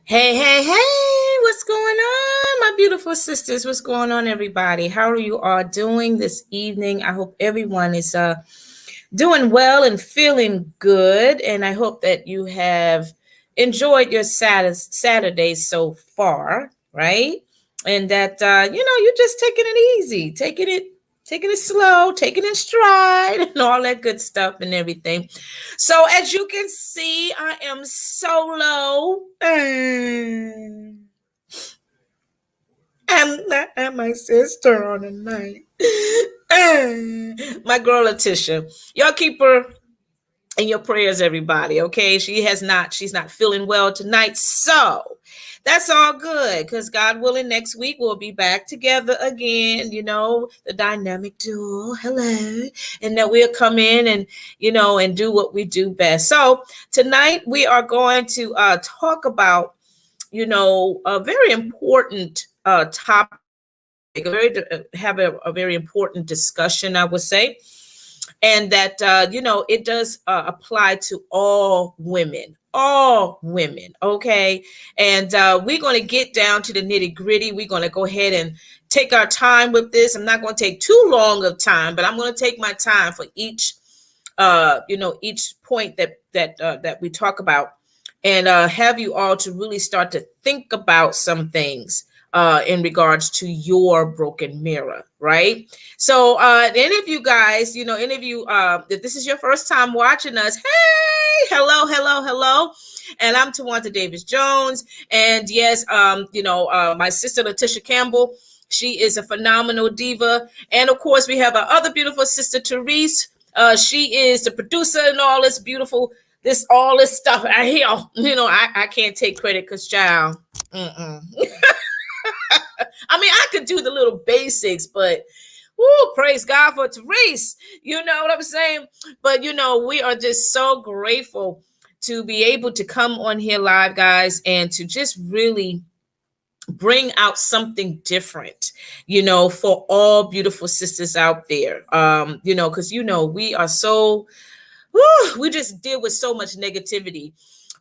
Hey, hey, hey, what's going on, my beautiful sisters? What's going on, everybody? How are you all doing this evening? I hope everyone is doing well and feeling good. And I hope that you have enjoyed your Saturday so far, right? And that you're just taking it easy, taking it slow, taking it stride, and all that good stuff and everything. So as you can see, I am solo. I'm not at my sister on the night. My girl Letitia. Y'all keep her in your prayers, everybody. Okay. She's not feeling well tonight. So that's all good because God willing, next week we'll be back together again. The dynamic duo. Hello. And that we'll come in and do what we do best. So tonight we are going to talk about, a very important topic, a very important discussion, I would say, and that it does apply to all women, okay. And we're going to get down to the nitty gritty. We're going to go ahead and take our time with this. I'm not going to take too long of time, but I'm going to take my time for each point that we talk about, and have you all to really start to think about some things in regards to your broken mirror, right? So any of you guys, if this is your first time watching us, hey, hello. And I'm Twonta Davis Jones. And yes, my sister Letitia Campbell, she is a phenomenal diva. And of course, we have our other beautiful sister, Therese. She is the producer and all this beautiful, all this stuff I hear. I can't take credit because, child, I mean, I could do the little basics, but praise God for Therese. You know what I'm saying? But, we are just so grateful to be able to come on here live, guys, and to just really bring out something different, for all beautiful sisters out there. Because, we are so, we just deal with so much negativity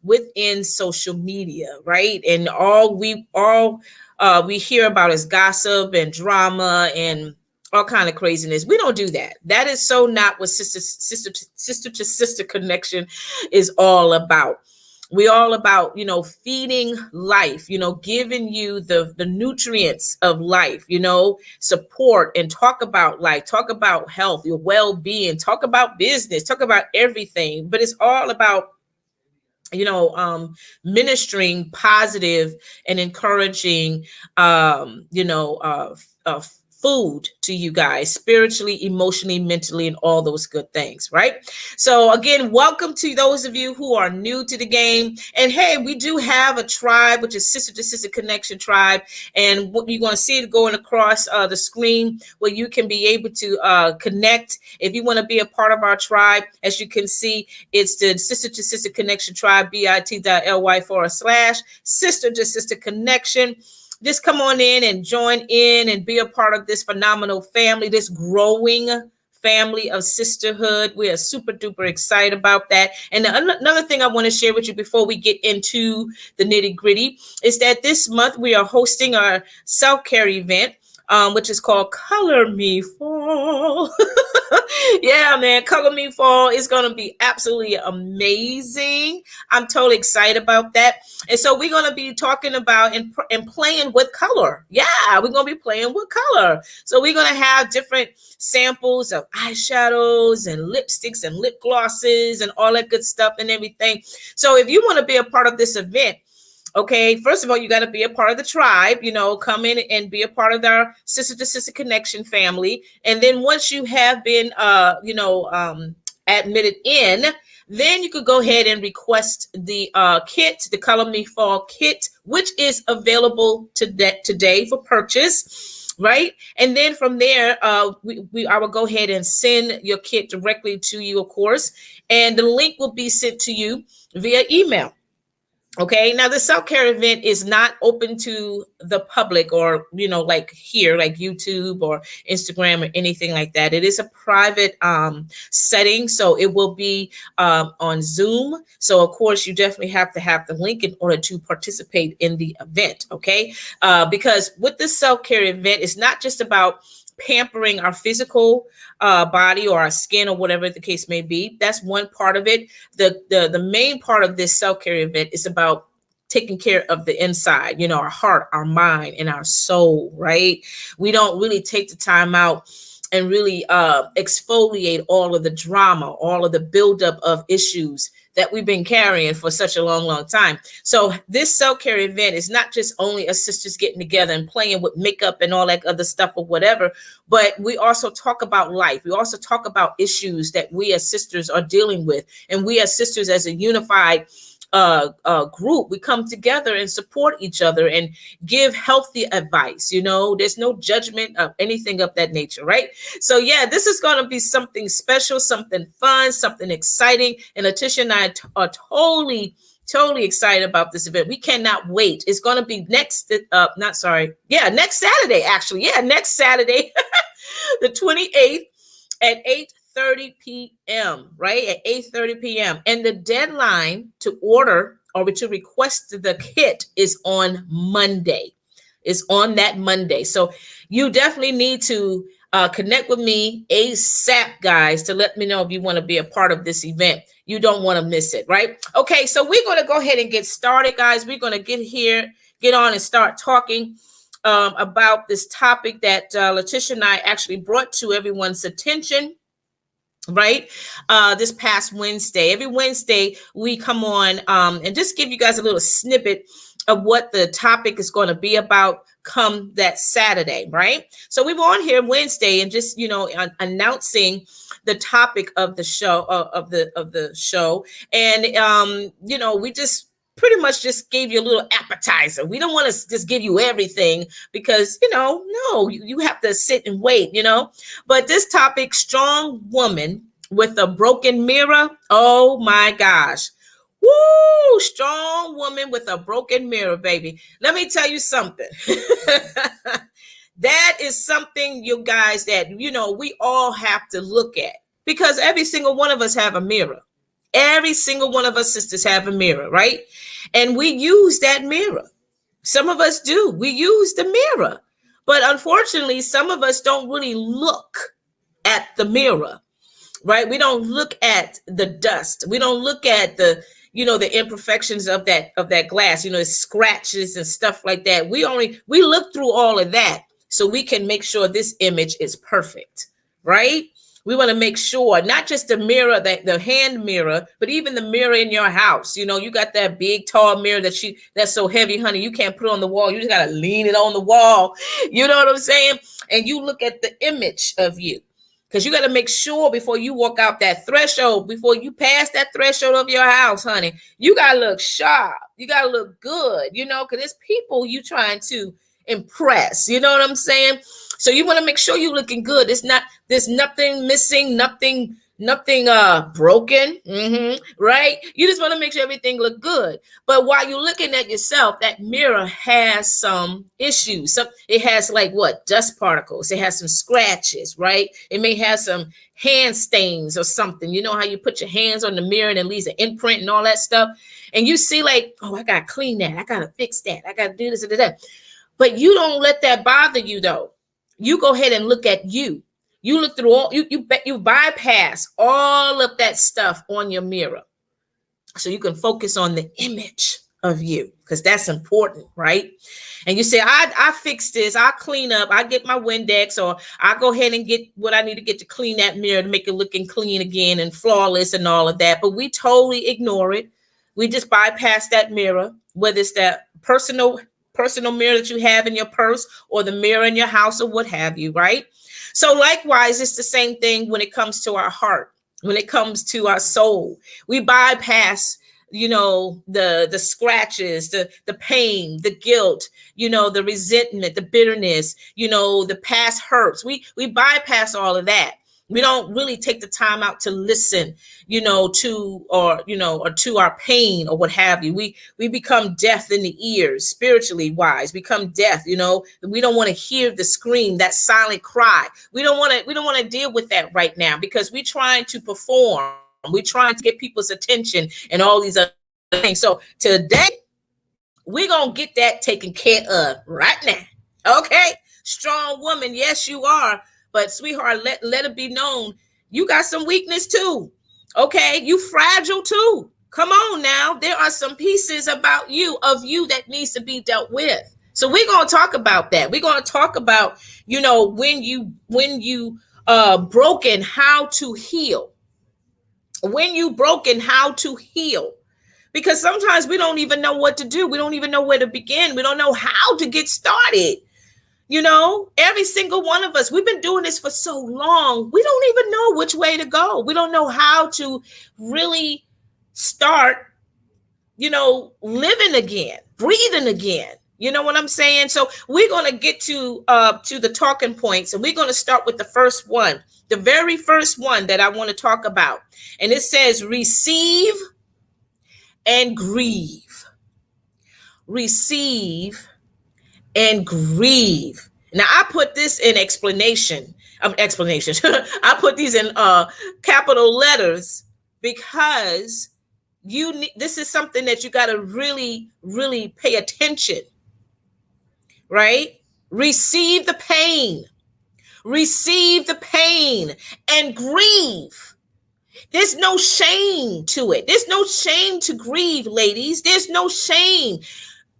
within social media, right? And all we hear about is gossip and drama and all kind of craziness. We don't do that. That is so not what sister to sister connection is all about. We're all about, feeding life, giving you the nutrients of life, support, and talk about life, talk about health, your well-being, talk about business, talk about everything. But it's all about ministering positive and encouraging, food to you guys, spiritually, emotionally, mentally, and all those good things, right? So again, welcome to those of you who are new to the game. And hey, we do have a tribe, which is Sister to Sister Connection Tribe. And what you're going to see it going across the screen, where you can be able to connect. If you want to be a part of our tribe, as you can see, it's the Sister to Sister Connection Tribe, bit.ly/Sister to Sister Connection. Just come on in and join in and be a part of this phenomenal family, this growing family of sisterhood. We are super duper excited about that. And another thing I want to share with you before we get into the nitty gritty is that this month we are hosting our self-care event, which is called Color Me Fall. Yeah, man, Color Me Fall is going to be absolutely amazing. I'm totally excited about that. And so we're going to be talking about and playing with color. Yeah, we're going to be playing with color. So we're going to have different samples of eyeshadows and lipsticks and lip glosses and all that good stuff and everything. So if you want to be a part of this event, okay, first of all, you got to be a part of the tribe, come in and be a part of our Sister to Sister Connection family. And then once you have been, admitted in, then you could go ahead and request the kit, the Color Me Fall kit, which is available today for purchase. Right. And then from there, I will go ahead and send your kit directly to you, of course. And the link will be sent to you via email. Okay, now the self-care event is not open to the public, or like here, like YouTube or Instagram or anything like that. It is a private setting, so it will be on Zoom. So of course you definitely have to have the link in order to participate in the event. Okay, because with this self-care event, it's not just about pampering our physical body or our skin or whatever the case may be. That's one part of it. The main part of this self-care event is about taking care of the inside, our heart, our mind, and our soul, right? We don't really take the time out and really exfoliate all of the drama, all of the buildup of issues that we've been carrying for such a long time. So this self-care event is not just only us sisters getting together and playing with makeup and all that other stuff or whatever, but we also talk about life. We also talk about issues that we as sisters are dealing with. And we as sisters, as a unified group, we come together and support each other and give healthy advice. There's no judgment of anything of that nature, right? So yeah, this is going to be something special, something fun, something exciting. And Letitia and I are totally excited about this event. We cannot wait. It's going to be next Saturday, actually. Yeah, next Saturday, the 28th at 8:30 p.m., right? At 8:30 p.m. And the deadline to order or to request the kit is on Monday. It's on that Monday. So you definitely need to connect with me ASAP, guys, to let me know if you want to be a part of this event. You don't want to miss it, right? Okay, so we're going to go ahead and get started, guys. We're going to get on and start talking about this topic that Letitia and I actually brought to everyone's attention, right? This past Wednesday. Every Wednesday we come on and just give you guys a little snippet of what the topic is going to be about come that Saturday, right? So we were on here Wednesday and just announcing the topic of the show of the show, and we just pretty much just gave you a little appetizer. We don't want to just give you everything because no, you have to sit and wait, But this topic, strong woman with a broken mirror. Oh my gosh. Woo! Strong woman with a broken mirror, baby. Let me tell you something. That is something, you guys, that, we all have to look at, because every single one of us have a mirror. Every single one of us sisters have a mirror, right? And we use that mirror. Some of us do. We use the mirror. But unfortunately, some of us don't really look at the mirror, right? We don't look at the dust. We don't look at the imperfections of that glass, the scratches and stuff like that. We look through all of that so we can make sure this image is perfect, right? We want to make sure not just the mirror, the hand mirror, but even the mirror in your house. You got that big, tall mirror that's so heavy, honey, you can't put it on the wall. You just got to lean it on the wall. You know what I'm saying? And you look at the image of you, because you got to make sure before you walk out that threshold, before you pass that threshold of your house, honey, you got to look sharp. You got to look good, because it's people you trying to impress. You know what I'm saying? So you want to make sure you're looking good. There's nothing missing, nothing broken, right? You just want to make sure everything look good. But while you're looking at yourself, that mirror has some issues. It has dust particles. It has some scratches, right? It may have some hand stains or something. You know how you put your hands on the mirror and it leaves an imprint and all that stuff. And you see I got to clean that. I got to fix that. I got to do this and that. But you don't let that bother you, though. You go ahead and look at you. You look through all, you bypass all of that stuff on your mirror, so you can focus on the image of you, because that's important, right? And you say, I fix this, I clean up, I get my Windex, or I go ahead and get what I need to get to clean that mirror to make it looking clean again and flawless and all of that. But we totally ignore it. We just bypass that mirror, whether it's that personal mirror that you have in your purse or the mirror in your house or what have you, right? So likewise, it's the same thing when it comes to our heart, when it comes to our soul. We bypass, the scratches, the pain, the guilt, the resentment, the bitterness, the past hurts. We bypass all of that. We don't really take the time out to listen, to our pain or what have you. We become deaf in the ears, spiritually wise, become deaf. We don't want to hear the scream, that silent cry. We don't want to deal with that right now, because we're trying to perform. We're trying to get people's attention and all these other things. So today, we're going to get that taken care of right now. Okay? Strong woman, yes, you are. But sweetheart, let it be known, you got some weakness too. Okay? You fragile too. Come on now. There are some pieces of you that needs to be dealt with. So we're going to talk about that. We're going to talk about, when you broken, how to heal. When you broken, how to heal. Because sometimes we don't even know what to do. We don't even know where to begin. We don't know how to get started. Every single one of us, we've been doing this for so long. We don't even know which way to go. We don't know how to really start, living again, breathing again. You know what I'm saying? So we're going to get to the talking points, and we're going to start with the first one, the very first one that I want to talk about. And it says, receive and grieve. Receive and grieve. Now I put this in explanation. I put these in capital letters, because this is something that you got to really, really pay attention. Right? Receive the pain. Receive the pain and grieve. There's no shame to it. There's no shame to grieve, ladies. There's no shame.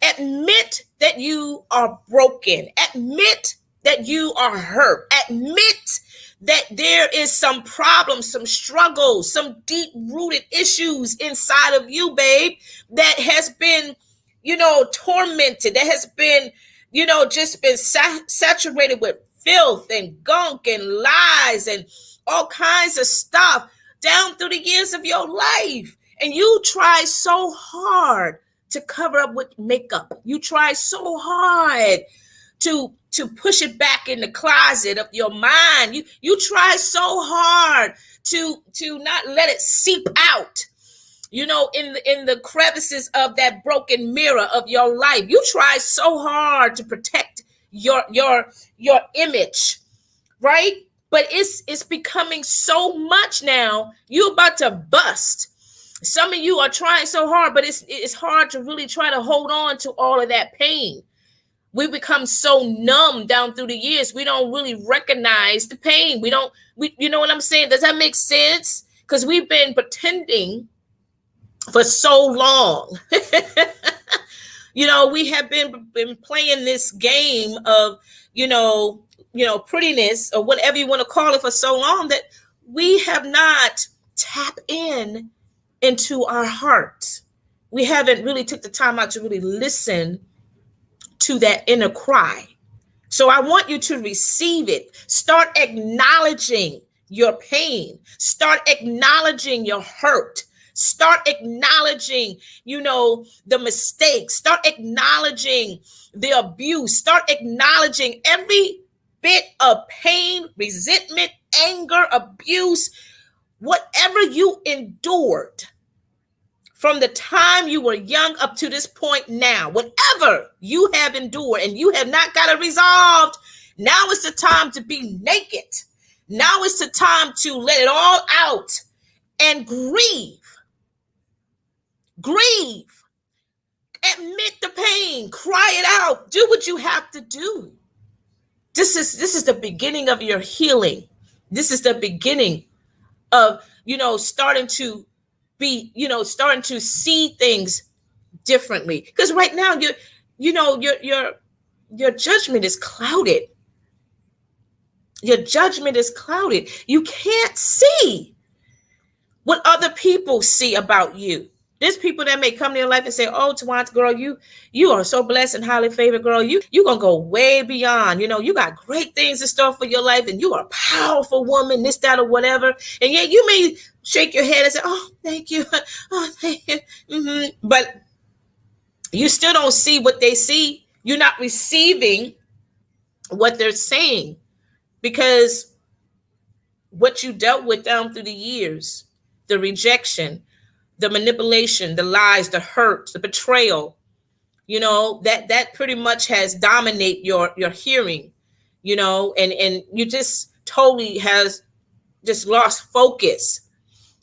Admit that you are broken. Admit that you are hurt. Admit that there is some problems, some struggles, some deep-rooted issues inside of you, babe, that has been, tormented, that has been, just been saturated with filth and gunk and lies and all kinds of stuff down through the years of your life. And you try so hard to cover up with makeup. You try so hard to push it back in the closet of your mind. You try so hard to not let it seep out, in the crevices of that broken mirror of your life. You try so hard to protect your image, right? But it's becoming so much now. You're about to bust. Some of you are trying so hard, but it's hard to really try to hold on to all of that pain. We become so numb down through the years. We don't really recognize the pain. You know what I'm saying? Does that make sense? Because we've been pretending for so long. We have been playing this game of, prettiness or whatever you want to call it for so long, that we have not tapped into our heart. We haven't really took the time out to really listen to that inner cry. So I want you to receive it. Start acknowledging your pain. Start acknowledging your hurt. Start acknowledging, the mistakes. Start acknowledging the abuse. Start acknowledging every bit of pain, resentment, anger, abuse, whatever you endured from the time you were young up to this point now. Whatever you have endured and you have not got it resolved, now is the time to be naked. Now is the time to let it all out and grieve. Grieve. Admit the pain. Cry it out. Do what you have to do. This is the beginning of your healing. This is the beginning of, starting to see things differently. Because right now your judgment is clouded. Your judgment is clouded. You can't see what other people see about you. There's people that may come to your life and say, oh, Twonta, girl, you are so blessed and highly favored, girl. You're going to go way beyond. You got great things in store for your life, and you are a powerful woman, this, that, or whatever. And yet you may shake your head and say, oh, thank you. Oh, thank you. Mm-hmm. But you still don't see what they see. You're not receiving what they're saying, because what you dealt with down through the years, the rejection, the manipulation, the lies, the hurt, the betrayal, that pretty much has dominate your hearing, and you just totally has just lost focus,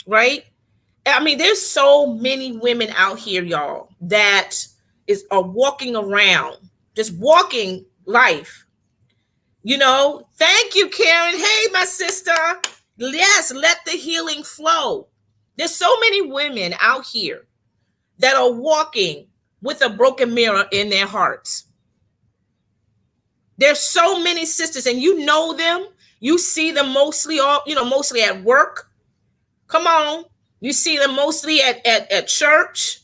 right? I mean, there's so many women out here, y'all, that are walking around, just walking life. Thank you, Karen. Hey, my sister. Yes, let the healing flow. There's so many women out here that are walking with a broken mirror in their hearts. There's so many sisters, and you know them. You see them mostly at work. Come on. You see them mostly at church.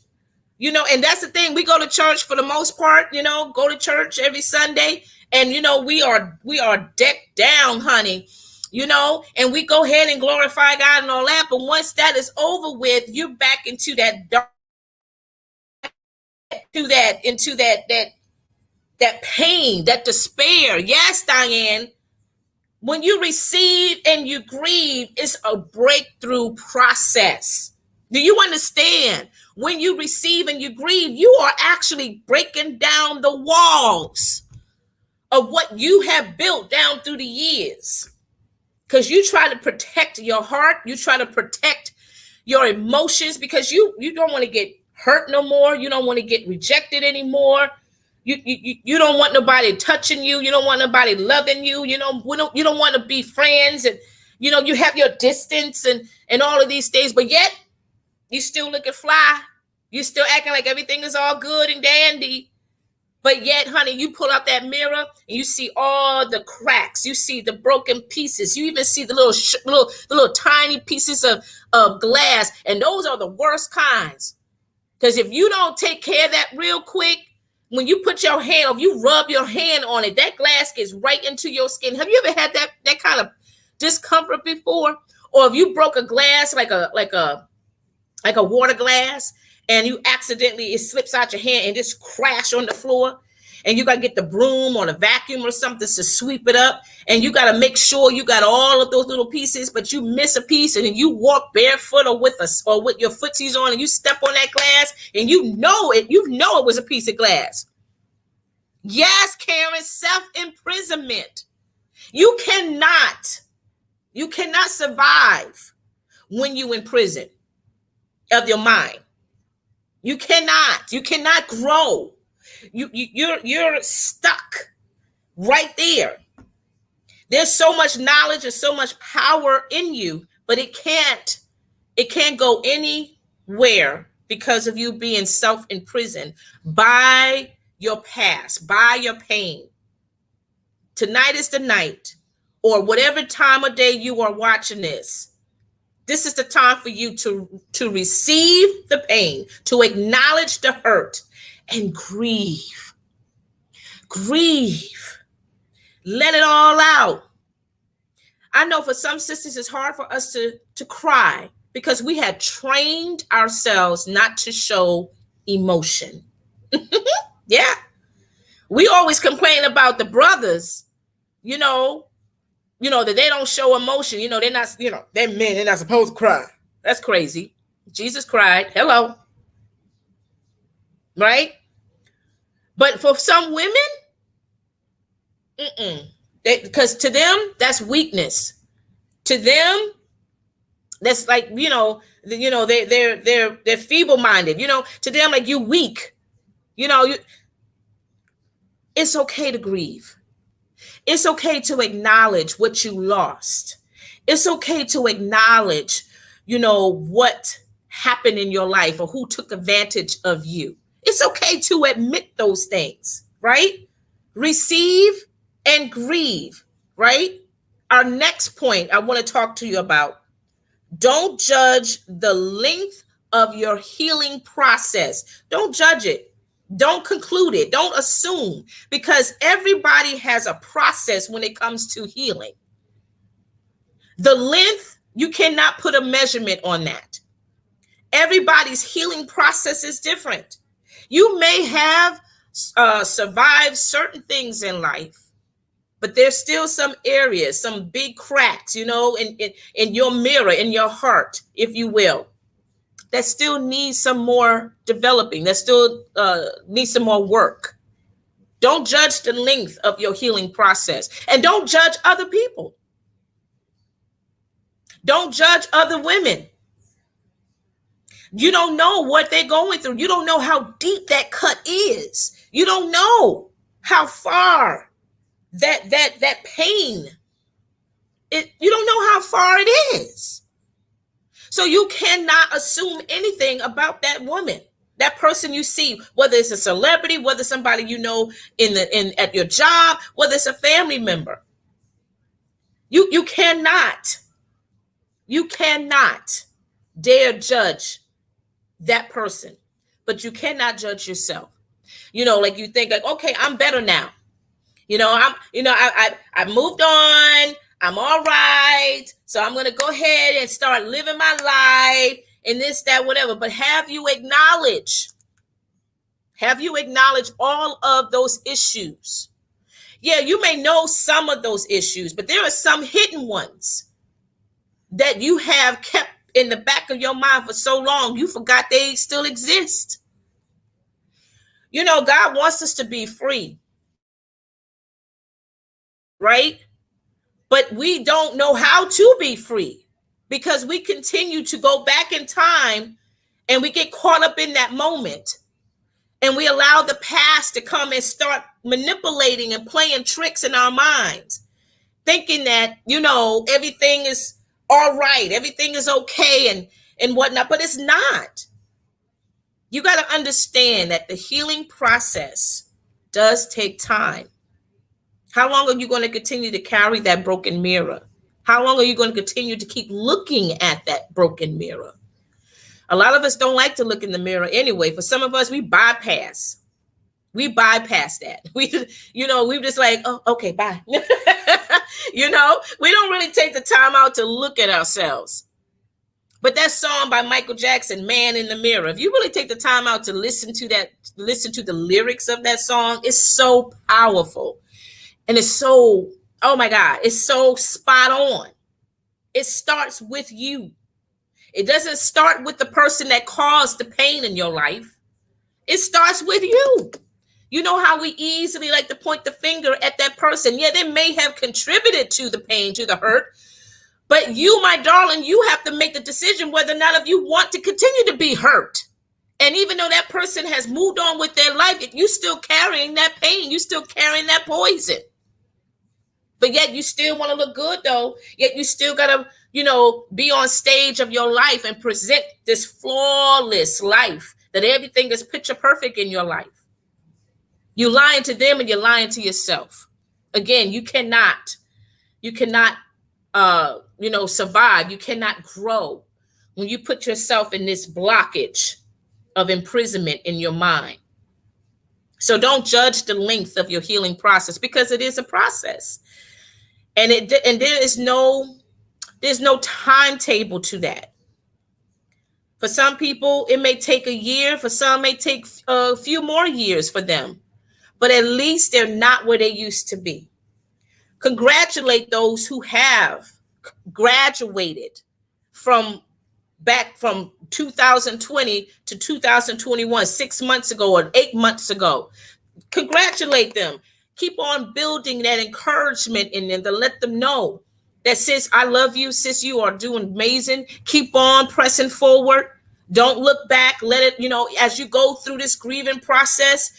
And that's the thing. We go to church for the most part, go to church every Sunday. And, we are decked down, honey, and we go ahead and glorify God and all that. But once that is over with, you're back into that dark, into that pain, that despair. Yes, Diane. When you receive and you grieve, it's a breakthrough process. Do you understand? When you receive and you grieve, you are actually breaking down the walls of what you have built down through the years. Because you try to protect your heart. You try to protect your emotions because you don't want to get hurt no more. You don't want to get rejected anymore. You don't want nobody touching you. You don't want nobody loving you. You don't want to be friends. And, you have your distance and all of these things. But yet, you still looking fly. You still acting like everything is all good and dandy. But yet, honey, you pull out that mirror and you see all the cracks. You see the broken pieces. You even see the little tiny pieces of glass. And those are the worst kinds. Because if you don't take care of that real quick, when you put your hand, if you rub your hand on it, that glass gets right into your skin. Have you ever had that kind of discomfort before? Or if you broke a glass like a water glass, and you accidentally, it slips out your hand and just crash on the floor, and you got to get the broom or the vacuum or something to sweep it up, and you got to make sure you got all of those little pieces, but you miss a piece, and then you walk barefoot or with your footsies on, and you step on that glass, and you know it was a piece of glass. Yes, Karen, self-imprisonment. You cannot survive when you in prison of your mind. You cannot grow. You're stuck right there. There's so much knowledge and so much power in you, but it can't go anywhere because of you being self-imprisoned by your past, by your pain. Tonight is the night, or whatever time of day you are watching this. This is the time for you to receive the pain, to acknowledge the hurt, and grieve. Grieve. Let it all out. I know for some sisters, it's hard for us to cry because we had trained ourselves not to show emotion. Yeah. We always complain about the brothers, that they don't show emotion. They're not, they're men. They're not supposed to cry. That's crazy. Jesus cried. Hello. Right? But for some women, because to them, that's weakness. To them, that's like, they're feeble-minded. To them, like, you weak. It's okay to grieve. It's okay to acknowledge what you lost. It's okay to acknowledge, what happened in your life or who took advantage of you. It's okay to admit those things, right? Receive and grieve, right? Our next point I want to talk to you about. Don't judge the length of your healing process. Don't judge it. Don't conclude it. Don't assume, because everybody has a process when it comes to healing. The length, you cannot put a measurement on that. Everybody's healing process is different. You may have survived certain things in life, but there's still some areas, some big cracks, in your mirror, in your heart, if you will, that still needs some more developing, that still needs some more work. Don't judge the length of your healing process, and don't judge other people. Don't judge other women. You don't know what they're going through. You don't know how deep that cut is. You don't know how far that pain, you don't know how far it is. So you cannot assume anything about that woman, that person you see, whether it's a celebrity, whether somebody you know at your job, whether it's a family member. You cannot dare judge that person, but you cannot judge yourself. Like you think like, okay, I'm better now. I moved on. I'm all right. So I'm going to go ahead and start living my life and this, that, whatever. But have you acknowledged all of those issues? Yeah, you may know some of those issues, but there are some hidden ones that you have kept in the back of your mind for so long, you forgot they still exist. God wants us to be free, right? But we don't know how to be free because we continue to go back in time and we get caught up in that moment. And we allow the past to come and start manipulating and playing tricks in our minds, thinking that, everything is all right, everything is okay and whatnot, but it's not. You got to understand that the healing process does take time. How long are you going to continue to carry that broken mirror? How long are you going to continue to keep looking at that broken mirror? A lot of us don't like to look in the mirror anyway. For some of us, we bypass that. We just like, oh, okay, bye. We don't really take the time out to look at ourselves. But that song by Michael Jackson, Man in the Mirror, if you really take the time out to listen to the lyrics of that song, it's so powerful. And it's so, oh my God, it's so spot on. It starts with you. It doesn't start with the person that caused the pain in your life. It starts with you. You know how we easily like to point the finger at that person. Yeah, they may have contributed to the pain, to the hurt. But you, my darling, you have to make the decision whether or not if you want to continue to be hurt. And even though that person has moved on with their life, you still carrying that pain. You still carrying that poison. But yet you still want to look good, though. Yet you still got to, be on stage of your life and present this flawless life, that everything is picture perfect in your life. You're lying to them and you're lying to yourself. Again, you cannot survive. You cannot grow when you put yourself in this blockage of imprisonment in your mind. So don't judge the length of your healing process, because it is a process. And there's no timetable to that. For some people, it may take a year. For some, it may take a few more years for them. But at least they're not where they used to be. Congratulate those who have graduated from 2020 to 2021, 6 months ago or 8 months ago. Congratulate them. Keep on building that encouragement in them to let them know that, sis, I love you. Sis, you are doing amazing. Keep on pressing forward. Don't look back. Let it, as you go through this grieving process,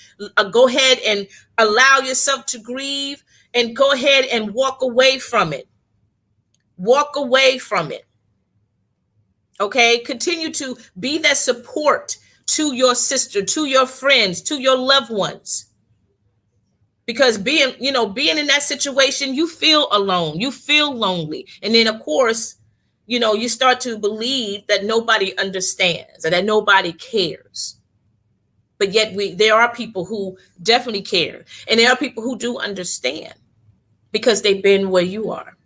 go ahead and allow yourself to grieve and go ahead and walk away from it. Walk away from it. Okay? Continue to be that support to your sister, to your friends, to your loved ones. Because being in that situation, you feel alone, you feel lonely. And then, of course, you start to believe that nobody understands and that nobody cares. But yet there are people who definitely care. And there are people who do understand because they've been where you are.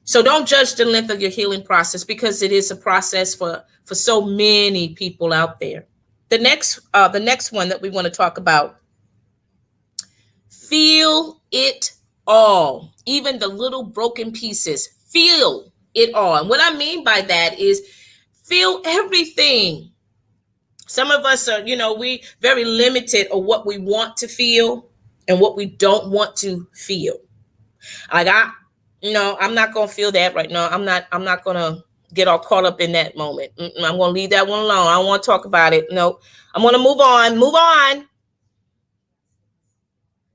So don't judge the length of your healing process, because it is a process for so many people out there. The next one that we want to talk about, feel it all, even the little broken pieces. Feel it all. And what I mean by that is feel everything. Some of us are, we very limited on what we want to feel and what we don't want to feel. Like I'm not gonna feel that right now. I'm not gonna get all caught up in that moment. I'm gonna leave that one alone. I don't want to talk about it. No, I'm gonna move on.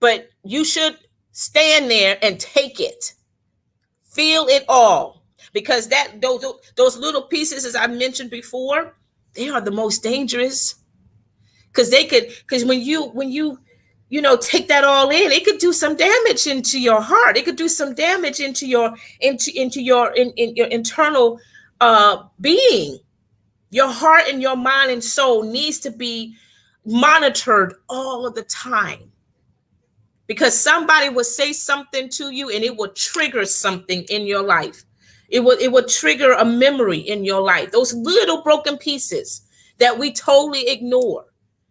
But you should stand there and take it. Feel it all. Because those little pieces, as I mentioned before, they are the most dangerous. Because when you take that all in, it could do some damage into your heart. It could do some damage into your your internal being. Your heart and your mind and soul needs to be monitored all of the time, because somebody will say something to you and it will trigger something in your life. It will trigger a memory in your life. Those little broken pieces that we totally ignore.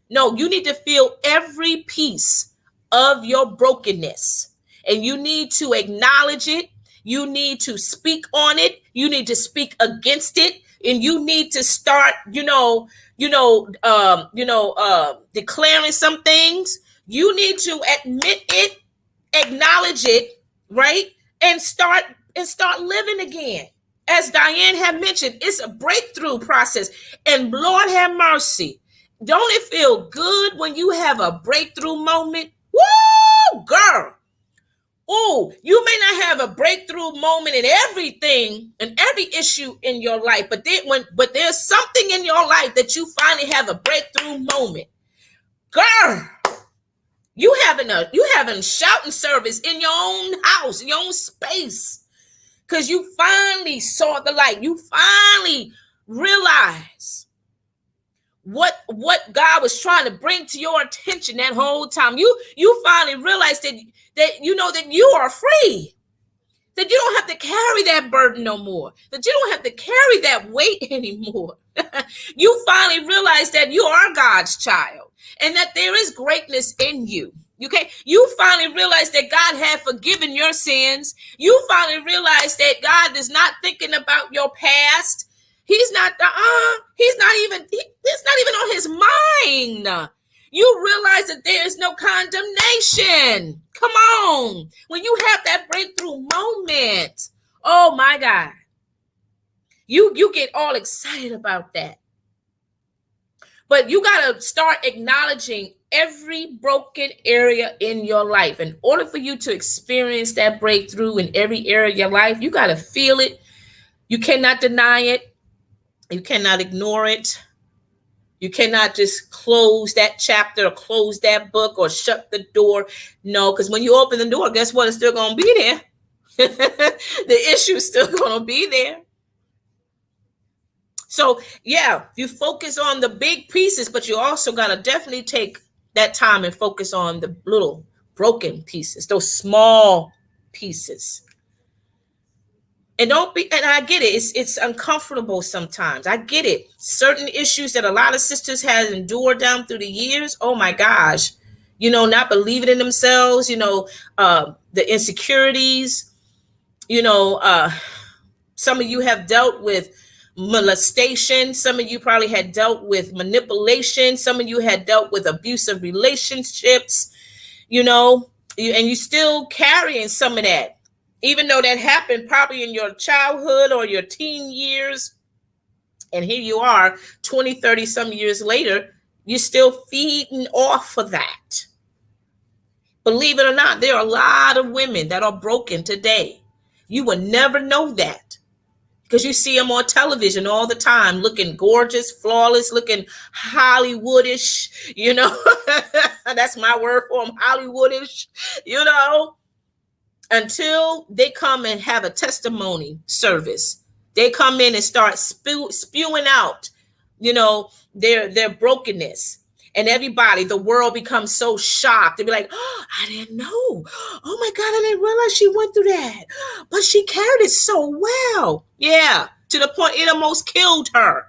No, you need to feel every piece of your brokenness, and you need to acknowledge it. You need to speak on it. You need to speak against it, and you need to start, declaring some things. You need to admit it, acknowledge it, right, and start living again. As Diane had mentioned, it's a breakthrough process, and Lord have mercy. Don't it feel good when you have a breakthrough moment? Woo, girl. Oh, you may not have a breakthrough moment in everything and every issue in your life, but there's something in your life that you finally have a breakthrough moment. Girl, you having a shouting service in your own house, in your own space, because you finally saw the light. You finally realized what God was trying to bring to your attention that whole time. You finally realized that you are free, that you don't have to carry that burden no more, that you don't have to carry that weight anymore. You finally realized that you are God's child and that there is greatness in you. Okay, you finally realized that God had forgiven your sins. You finally realized that God is not thinking about your past. It's not even on his mind. You realize that there is no condemnation. Come on. When you have that breakthrough moment, oh my God, you get all excited about that. But you got to start acknowledging every broken area in your life. In order for you to experience that breakthrough in every area of your life, you got to feel it. You cannot deny it. You cannot ignore it. You cannot just close that chapter or close that book or shut the door. No, because when you open the door, guess what? It's still going to be there. The issue is still going to be there. So, yeah, you focus on the big pieces, but you also got to definitely take that time and focus on the little broken pieces, those small pieces. And I get it. It's uncomfortable sometimes. I get it. Certain issues that a lot of sisters have endured down through the years. Oh my gosh. Not believing in themselves, the insecurities, some of you have dealt with molestation. Some of you probably had dealt with manipulation. Some of you had dealt with abusive relationships, and you still carrying some of that. Even though that happened probably in your childhood or your teen years. And here you are 20, 30 some years later, you're still feeding off of that. Believe it or not, there are a lot of women that are broken today. You would never know that because you see them on television all the time, looking gorgeous, flawless, looking Hollywoodish, That's my word for them, Hollywoodish, Until they come and have a testimony service. They come in and start spewing out, their brokenness. And everybody, the world becomes so shocked. They'll be like, oh, I didn't know. Oh my God, I didn't realize she went through that. But she carried it so well. Yeah, to the point it almost killed her.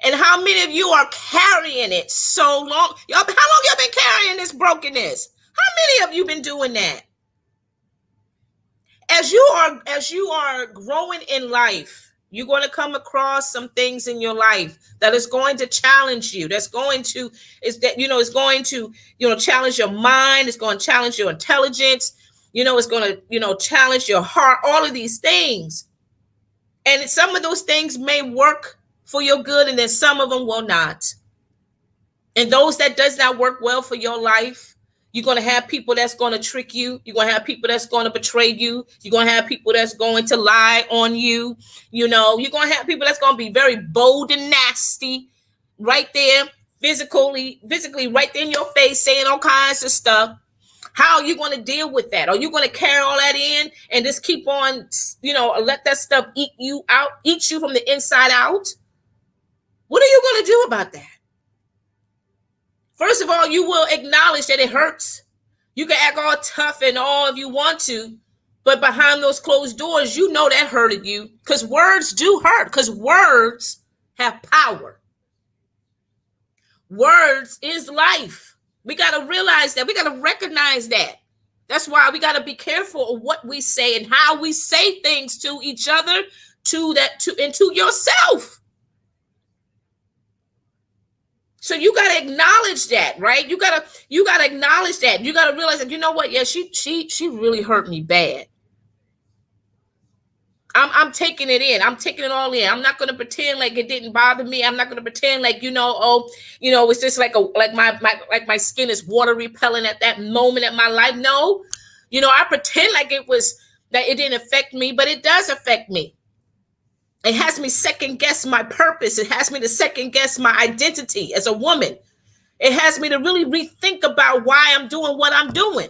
And how many of you are carrying it so long? How long y'all been carrying this brokenness? How many of you been doing that? As you are growing in life, you're going to come across some things in your life that is going to challenge you. That's going to it's going to challenge your mind. It's going to challenge your intelligence. It's going to challenge your heart. All of these things, and some of those things may work for your good, and then some of them will not. And those that does not work well for your life, you're going to have people that's going to trick you. You're going to have people that's going to betray you. You're going to have people that's going to lie on you. You're going to have people that's going to be very bold and nasty right there, physically right there in your face, saying all kinds of stuff. How are you going to deal with that? Are you going to carry all that in and just keep on, let that stuff eat you from the inside out? What are you going to do about that? First of all, you will acknowledge that it hurts. You can act all tough and all if you want to, but behind those closed doors, that hurted you, because words do hurt, because words have power. Words is life. We got to realize that. We got to recognize that. That's why we got to be careful of what we say and how we say things to each other, and to yourself. So you got to acknowledge that, right? You got to acknowledge that. You got to realize that, you know what? Yeah, she really hurt me bad. I'm taking it in. I'm taking it all in. I'm not going to pretend like it didn't bother me. I'm not going to pretend like, it's just like my skin is water repellent at that moment in my life. No, I pretend like that it didn't affect me, but it does affect me. It has me second guess my purpose. It has me to second guess my identity as a woman. It has me to really rethink about why I'm doing what I'm doing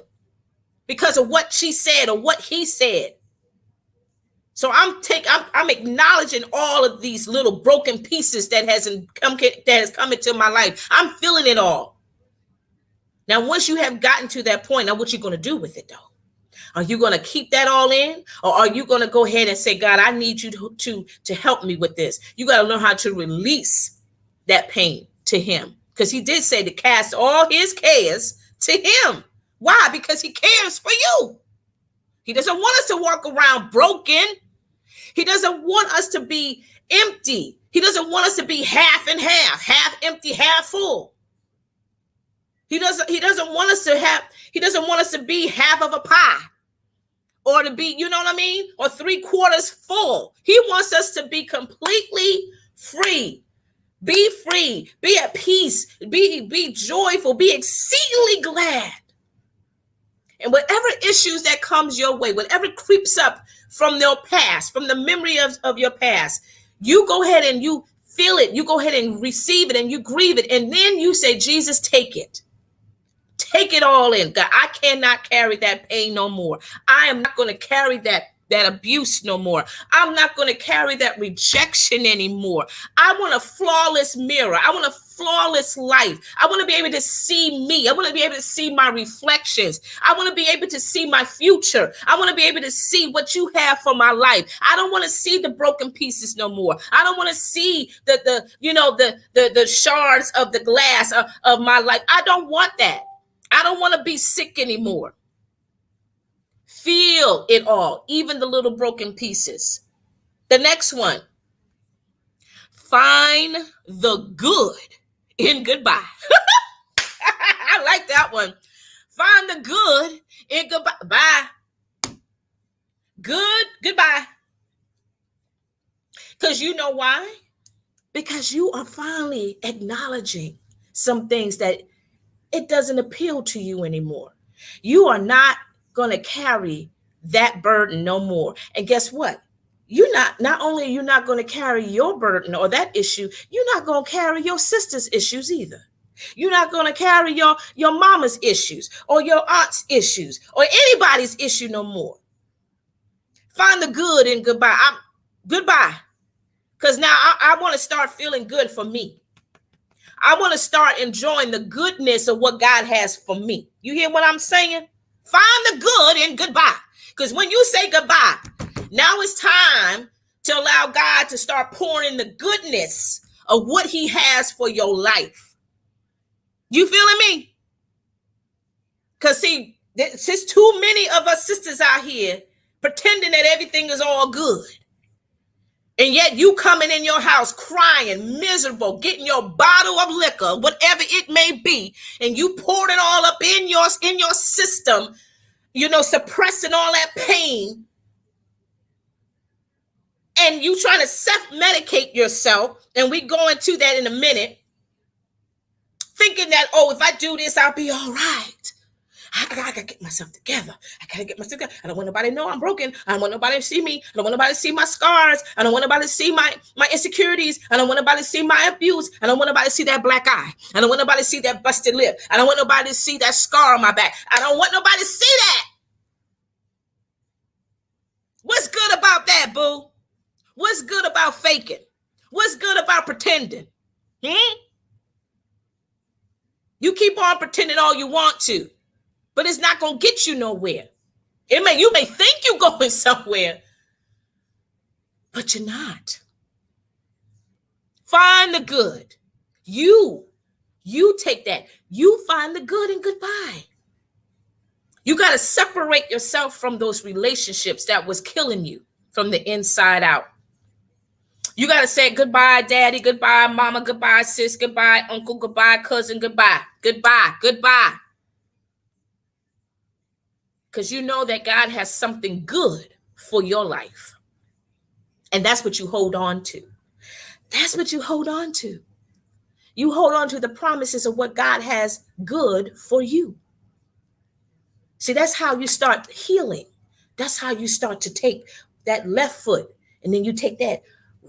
because of what she said or what he said. So I'm acknowledging all of these little broken pieces that has come into my life. I'm feeling it all. Now, once you have gotten to that point, now what you going to do with it, though? Are you going to keep that all in, or are you going to go ahead and say, God, I need you to help me with this? You got to learn how to release that pain to him, because he did say to cast all his cares to him. Why? Because he cares for you. He doesn't want us to walk around broken. He doesn't want us to be empty. He doesn't want us to be half and half empty, half full. He doesn't want us to be half of a pie, or to be, or 3/4 full. He wants us to be completely free. Be free, be at peace, be joyful, be exceedingly glad. And whatever issues that comes your way, whatever creeps up from your past, from the memory of your past, you go ahead and you feel it. You go ahead and receive it and you grieve it. And then you say, Jesus, take it. Take it all in. God, I cannot carry that pain no more. I am not going to carry that abuse no more. I'm not going to carry that rejection anymore. I want a flawless mirror. I want a flawless life. I want to be able to see me. I want to be able to see my reflections. I want to be able to see my future. I want to be able to see what you have for my life. I don't want to see the broken pieces no more. I don't want to see the shards of the glass of my life. I don't want that. I don't want to be sick anymore. Feel it all, even the little broken pieces. The next one, find the good in goodbye. I like that one. Find the good in goodbye. Bye. Good, goodbye. Because you know why? Because you are finally acknowledging some things that it doesn't appeal to you anymore. You are not going to carry that burden no more. And guess what? Not only are you not going to carry your burden or that issue, you're not going to carry your sister's issues either. You're not going to carry your mama's issues or your aunt's issues or anybody's issue no more. Find the good in goodbye. Goodbye. Because now I want to start feeling good for me. I want to start enjoying the goodness of what God has for me. You hear what I'm saying? Find the good in goodbye. Because when you say goodbye, now it's time to allow God to start pouring in the goodness of what he has for your life. You feeling me? Because see, there's too many of us sisters out here pretending that everything is all good. And yet you coming in your house crying, miserable, getting your bottle of liquor, whatever it may be, and you poured it all up in your system, suppressing all that pain. And you trying to self-medicate yourself, and we go into that in a minute, thinking that, if I do this, I'll be all right. I gotta get myself together. I don't want nobody to know I'm broken. I don't want nobody to see me. I don't want nobody to see my scars. I don't want nobody to see my insecurities. I don't want nobody to see my abuse. I don't want nobody to see that black eye. I don't want nobody to see that busted lip. I don't want nobody to see that scar on my back. I don't want nobody to see that. What's good about that, boo? What's good about faking? What's good about pretending? You keep on pretending all you want to, but it's not going to get you nowhere. You may think you're going somewhere, but you're not. Find the good. You take that. You find the good and goodbye. You got to separate yourself from those relationships that was killing you from the inside out. You got to say goodbye, daddy, goodbye, mama, goodbye, sis, goodbye, uncle, goodbye, cousin, goodbye, goodbye, goodbye. Because you know that God has something good for your life. And that's what you hold on to. That's what you hold on to. You hold on to the promises of what God has good for you. See, that's how you start healing. That's how you start to take that left foot, and then you take that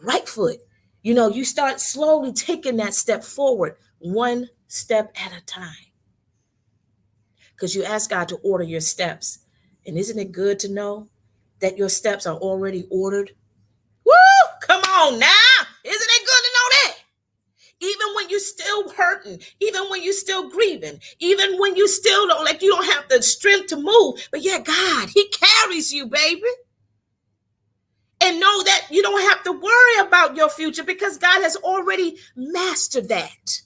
right foot. You start slowly taking that step forward, one step at a time. Because you ask God to order your steps. And isn't it good to know that your steps are already ordered? Woo! Come on now. Isn't it good to know that? Even when you're still hurting, even when you're still grieving, even when you still you don't have the strength to move. But yeah, God, he carries you, baby. And know that you don't have to worry about your future because God has already mastered that.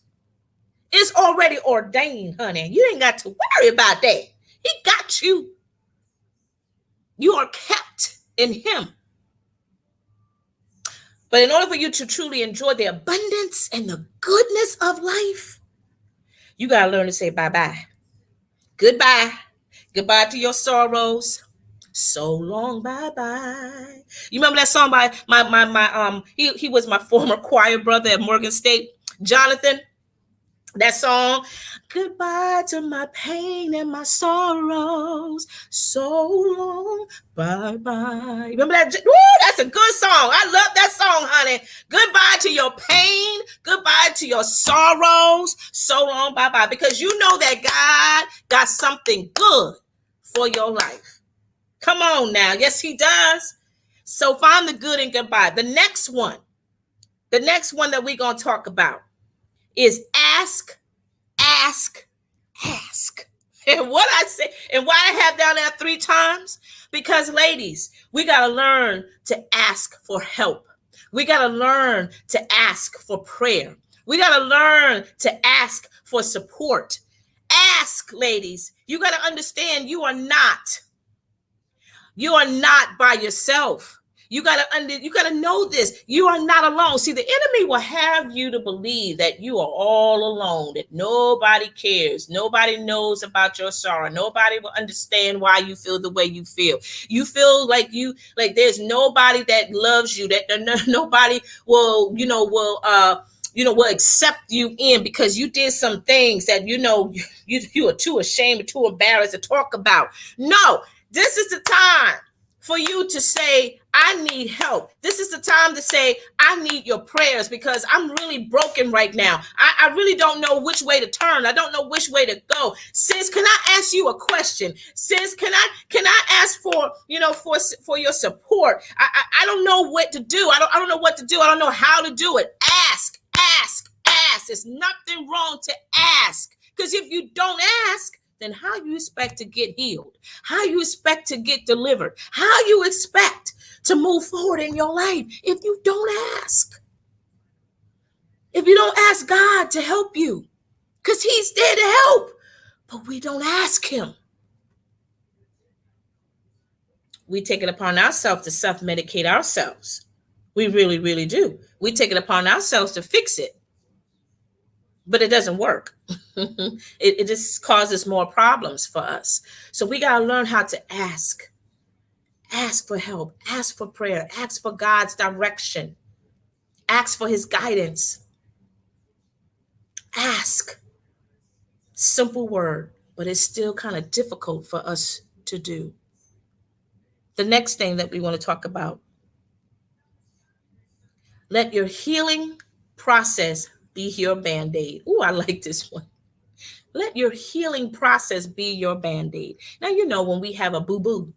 It's already ordained, honey. You ain't got to worry about that. He got you. You are kept in him. But in order for you to truly enjoy the abundance and the goodness of life, you got to learn to say bye-bye. Goodbye. Goodbye to your sorrows. So long, bye-bye. You remember that song by he was my former choir brother at Morgan State, Jonathan? That song, goodbye to my pain and my sorrows. So long, bye-bye. Remember that? Woo, that's a good song. I love that song, honey. Goodbye to your pain. Goodbye to your sorrows. So long, bye-bye. Because you know that God got something good for your life. Come on now. Yes, he does. So find the good and goodbye. The next one that we're going to talk about is ask. And what I say, and why I have down there 3 times, because ladies, we got to learn to ask for help. We got to learn to ask for prayer. We got to learn to ask for support. Ask, ladies. You got to understand you are not by yourself. You gotta know this. You are not alone. See, the enemy will have you to believe that you are all alone, that nobody cares. Nobody knows about your sorrow. Nobody will understand why you feel the way you feel. You feel like there's nobody that loves you, that nobody will accept you in because you did some things that you are too ashamed, too embarrassed to talk about. No, this is the time for you to say, I need help. This is the time to say, I need your prayers because I'm really broken right now. I really don't know which way to turn. I don't know which way to go. Sis, can I ask you a question? Sis, can I ask for your support? I don't know what to do. I don't know what to do. I don't know how to do it. Ask. There's nothing wrong to ask. Because if you don't ask, then how you expect to get healed? How you expect to get delivered? How you expect to move forward in your life if you don't ask? If you don't ask God to help you, because he's there to help, but we don't ask him. we take it upon ourselves to self-medicate ourselves. We really, really do. We take it upon ourselves to fix it, but it doesn't work. It just causes more problems for us. So we got to learn how to ask for help, ask for prayer, ask for God's direction, ask for his guidance. Ask. Simple word, but it's still kind of difficult for us to do. The next thing that we want to talk about, let your healing process be your Band-Aid. Ooh, I like this one. Let your healing process be your Band-Aid. Now, you know, when we have a boo-boo,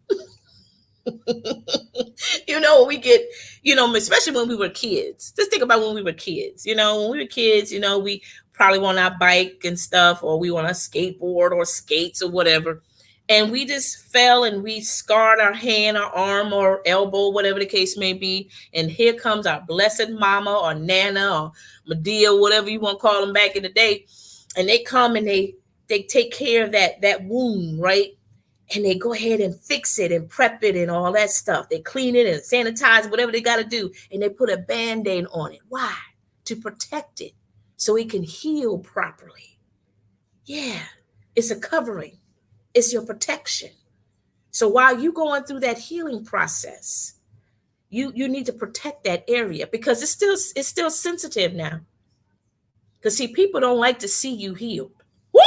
you know, when we get, you know, especially when we were kids. Just think about when we were kids. You know, when we were kids, you know, we probably on our bike and stuff, or we on a skateboard or skates or whatever. And we just fell and we scarred our hand, our arm, or elbow, whatever the case may be. And here comes our blessed mama or Nana or Medea, whatever you want to call them back in the day. And they come and they take care of that wound, right? And they go ahead and fix it and prep it and all that stuff. They clean it and sanitize, whatever they got to do. And they put a Band-Aid on it. Why? To protect it so it can heal properly. Yeah, it's a covering. It's your protection. So while you're going through that healing process, you need to protect that area because it's still sensitive now. Because see, people don't like to see you healed. Woo!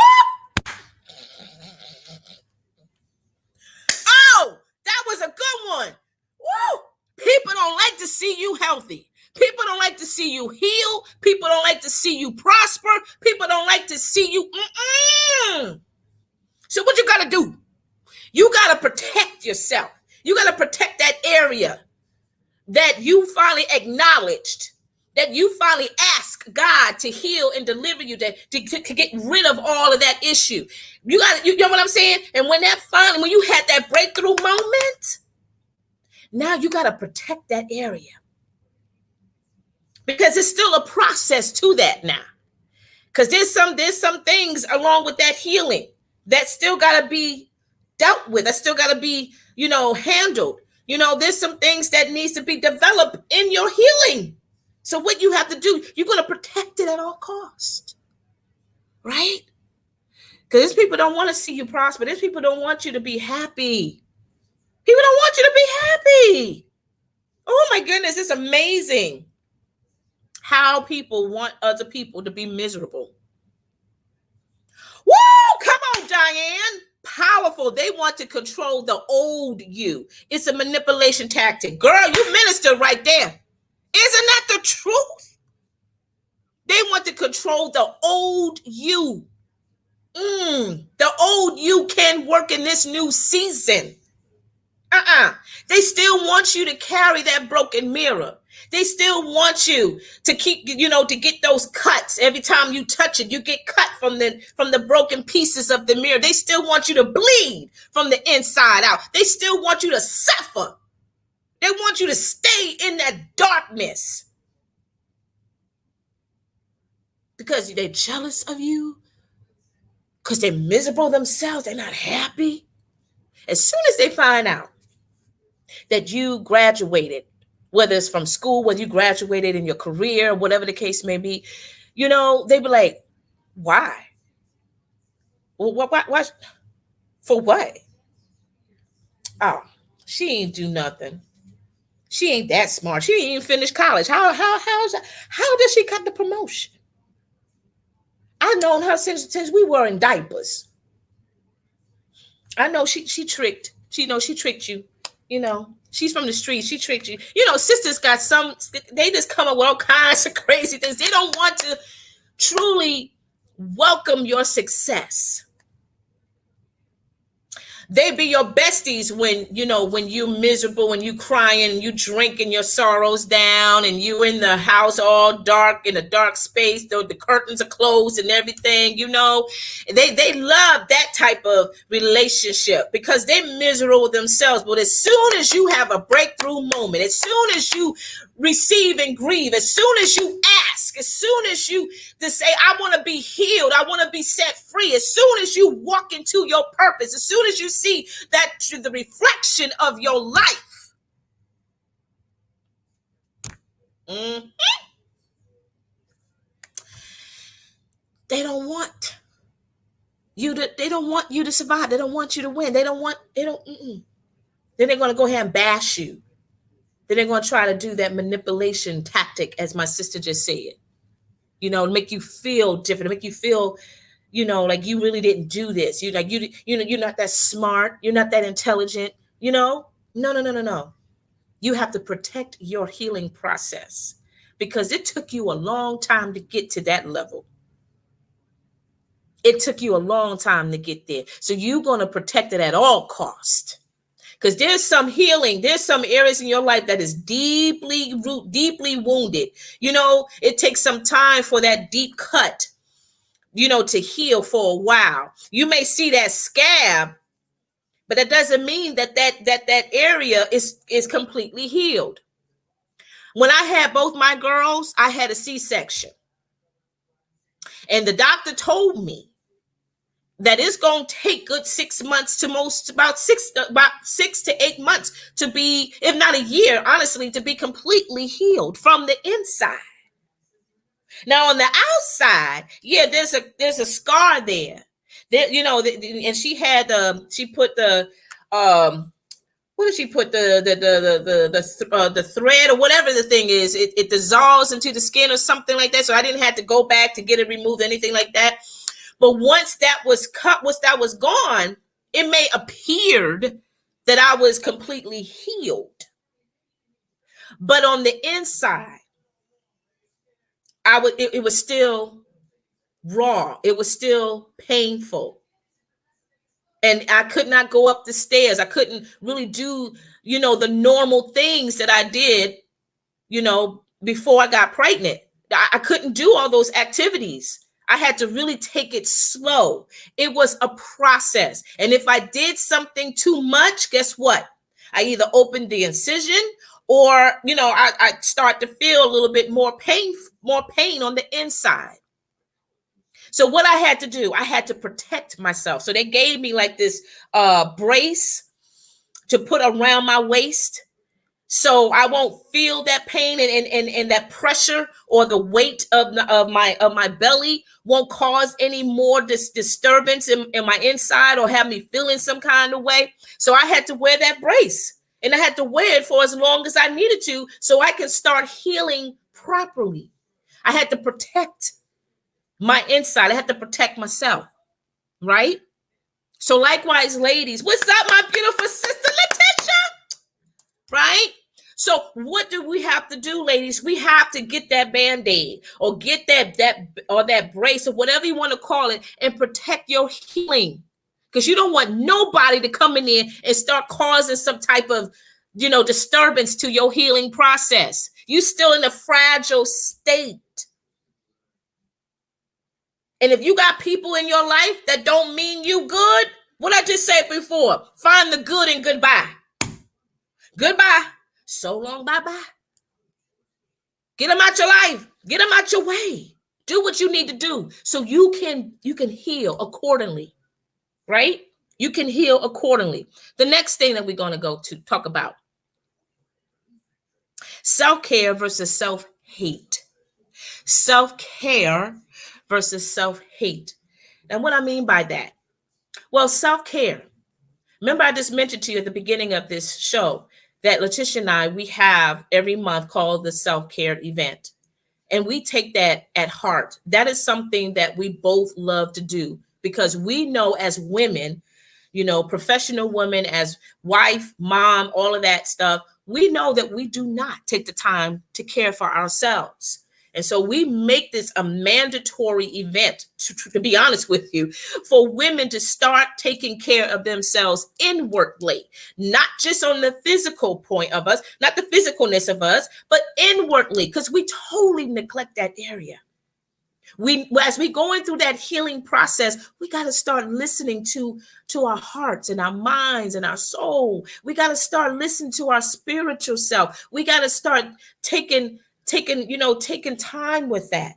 Oh, that was a good one. Woo! People don't like to see you healthy. People don't like to see you heal. People don't like to see you prosper. People don't like to see you. So what you got to do? You got to protect yourself. You got to protect that area that you finally acknowledged, that you finally asked God to heal and deliver you, to get rid of all of that issue. You know what I'm saying? And when you had that breakthrough moment, now you got to protect that area. Because it's still a process to that now. Because there's some things along with that healing that still got to be dealt with. That still got to be, handled. There's some things that needs to be developed in your healing. So what you have to do, you're going to protect it at all costs. Right? Because these people don't want to see you prosper. These people don't want you to be happy. People don't want you to be happy. Oh my goodness, it's amazing how people want other people to be miserable. Woo! Come on, Diane. Powerful. They want to control the old you. It's a manipulation tactic. Girl, you minister right there. Isn't that the truth? They want to control the old you. The old you can work in this new season. They still want you to carry that broken mirror. They still want you to keep, to get those cuts. Every time you touch it, you get cut from the broken pieces of the mirror. They still want you to bleed from the inside out. They still want you to suffer. They want you to stay in that darkness because they're jealous of you, because they're miserable themselves. They're not happy. As soon as they find out that you graduated, whether it's from school, whether you graduated in your career, whatever the case may be, they be like, why? Well, what? For what? Oh, she ain't do nothing. She ain't that smart. She ain't even finished college. How does she got the promotion? I've known her since we were in diapers. I know she tricked. She tricked you. She's from the street. She tricked you. Sisters got they just come up with all kinds of crazy things. They don't want to truly welcome your success. They be your besties when you're miserable, when you crying, and you drinking your sorrows down, and you in the house all dark in a dark space, though the curtains are closed and everything, They love that type of relationship because they're miserable themselves. But as soon as you have a breakthrough moment, as soon as you receive and grieve, as soon as you ask, as soon as you say, I want to be healed, I want to be set free, as soon as you walk into your purpose, as soon as you see that to the reflection of your life. Mm. They don't want you to, they don't want you to survive. They don't want you to win. Then they're going to go ahead and bash you. Then they're going to try to do that manipulation tactic, as my sister just said, make you feel different, make you feel, like you really didn't do this. You like, you're not that smart. You're not that intelligent, No. You have to protect your healing process because it took you a long time to get to that level. It took you a long time to get there. So you're going to protect it at all costs. Because there's some healing, there's some areas in your life that is deeply wounded. It takes some time for that deep cut, to heal for a while. You may see that scab, but that doesn't mean that area is completely healed. When I had both my girls, I had a C-section. And the doctor told me that it's going to take good 6 months to about 6 to 8 months to be, if not a year, honestly, to be completely healed from the inside. Now on the outside, yeah, there's a scar there. And she had she put the what did she put the thread or whatever the thing is? It dissolves into the skin or something like that. So I didn't have to go back to get it removed, anything like that. But once that was cut, once that was gone, it may appeared that I was completely healed. But on the inside, it was still raw. It was still painful. And I could not go up the stairs. I couldn't really do, the normal things that I did, before I got pregnant. I couldn't do all those activities. I had to really take it slow. It was a process. And if I did something too much, guess what? I either opened the incision or, I start to feel a little bit more pain on the inside. So what I had to do, I had to protect myself. So they gave me like this brace to put around my waist, so I won't feel that pain and that pressure or the weight of my belly won't cause any more disturbance in my inside or have me feeling some kind of way. So I had to wear that brace, and I had to wear it for as long as I needed to so I can start healing properly. I had to protect my inside. I had to protect myself, right? So likewise, ladies, what's up, my beautiful sister Letitia? Right? So what do we have to do, ladies? We have to get that Band-Aid or get that brace or whatever you want to call it and protect your healing. Because you don't want nobody to come in there and start causing some type of, disturbance to your healing process. You're still in a fragile state. And if you got people in your life that don't mean you good, what I just said before, find the good and goodbye. Goodbye. So long, bye-bye. Get them out your life. Get them out your way. Do what you need to do so you can heal accordingly, right? You can heal accordingly. The next thing that we're going to go to talk about, self-care versus self-hate. Self-care versus self-hate. And what I mean by that, well, self-care. Remember, I just mentioned to you at the beginning of this show that Letitia and I, we have every month called the self-care event. And we take that at heart. That is something that we both love to do because we know as women, professional women, as wife, mom, all of that stuff, we know that we do not take the time to care for ourselves. And so we make this a mandatory event, to be honest with you, for women to start taking care of themselves inwardly, not just on the physical point of us, not the physicalness of us, but inwardly, because we totally neglect that area. As we going through that healing process, we got to start listening to our hearts and our minds and our soul. We got to start listening to our spiritual self. We got to start taking time with that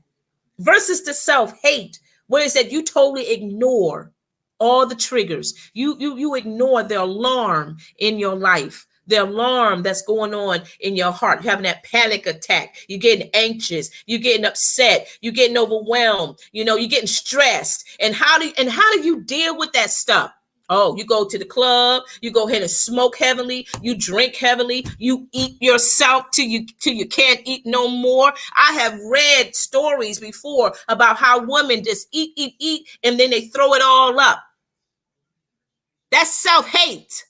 versus the self-hate, where it's that you totally ignore all the triggers. You ignore the alarm in your life, the alarm that's going on in your heart. You're having that panic attack. You're getting anxious. You're getting upset. You're getting overwhelmed. You're getting stressed. And how do you deal with that stuff? Oh, you go to the club, you go ahead and smoke heavily, you drink heavily, you eat yourself till you can't eat no more. I have read stories before about how women just eat, and then they throw it all up. That's self-hate.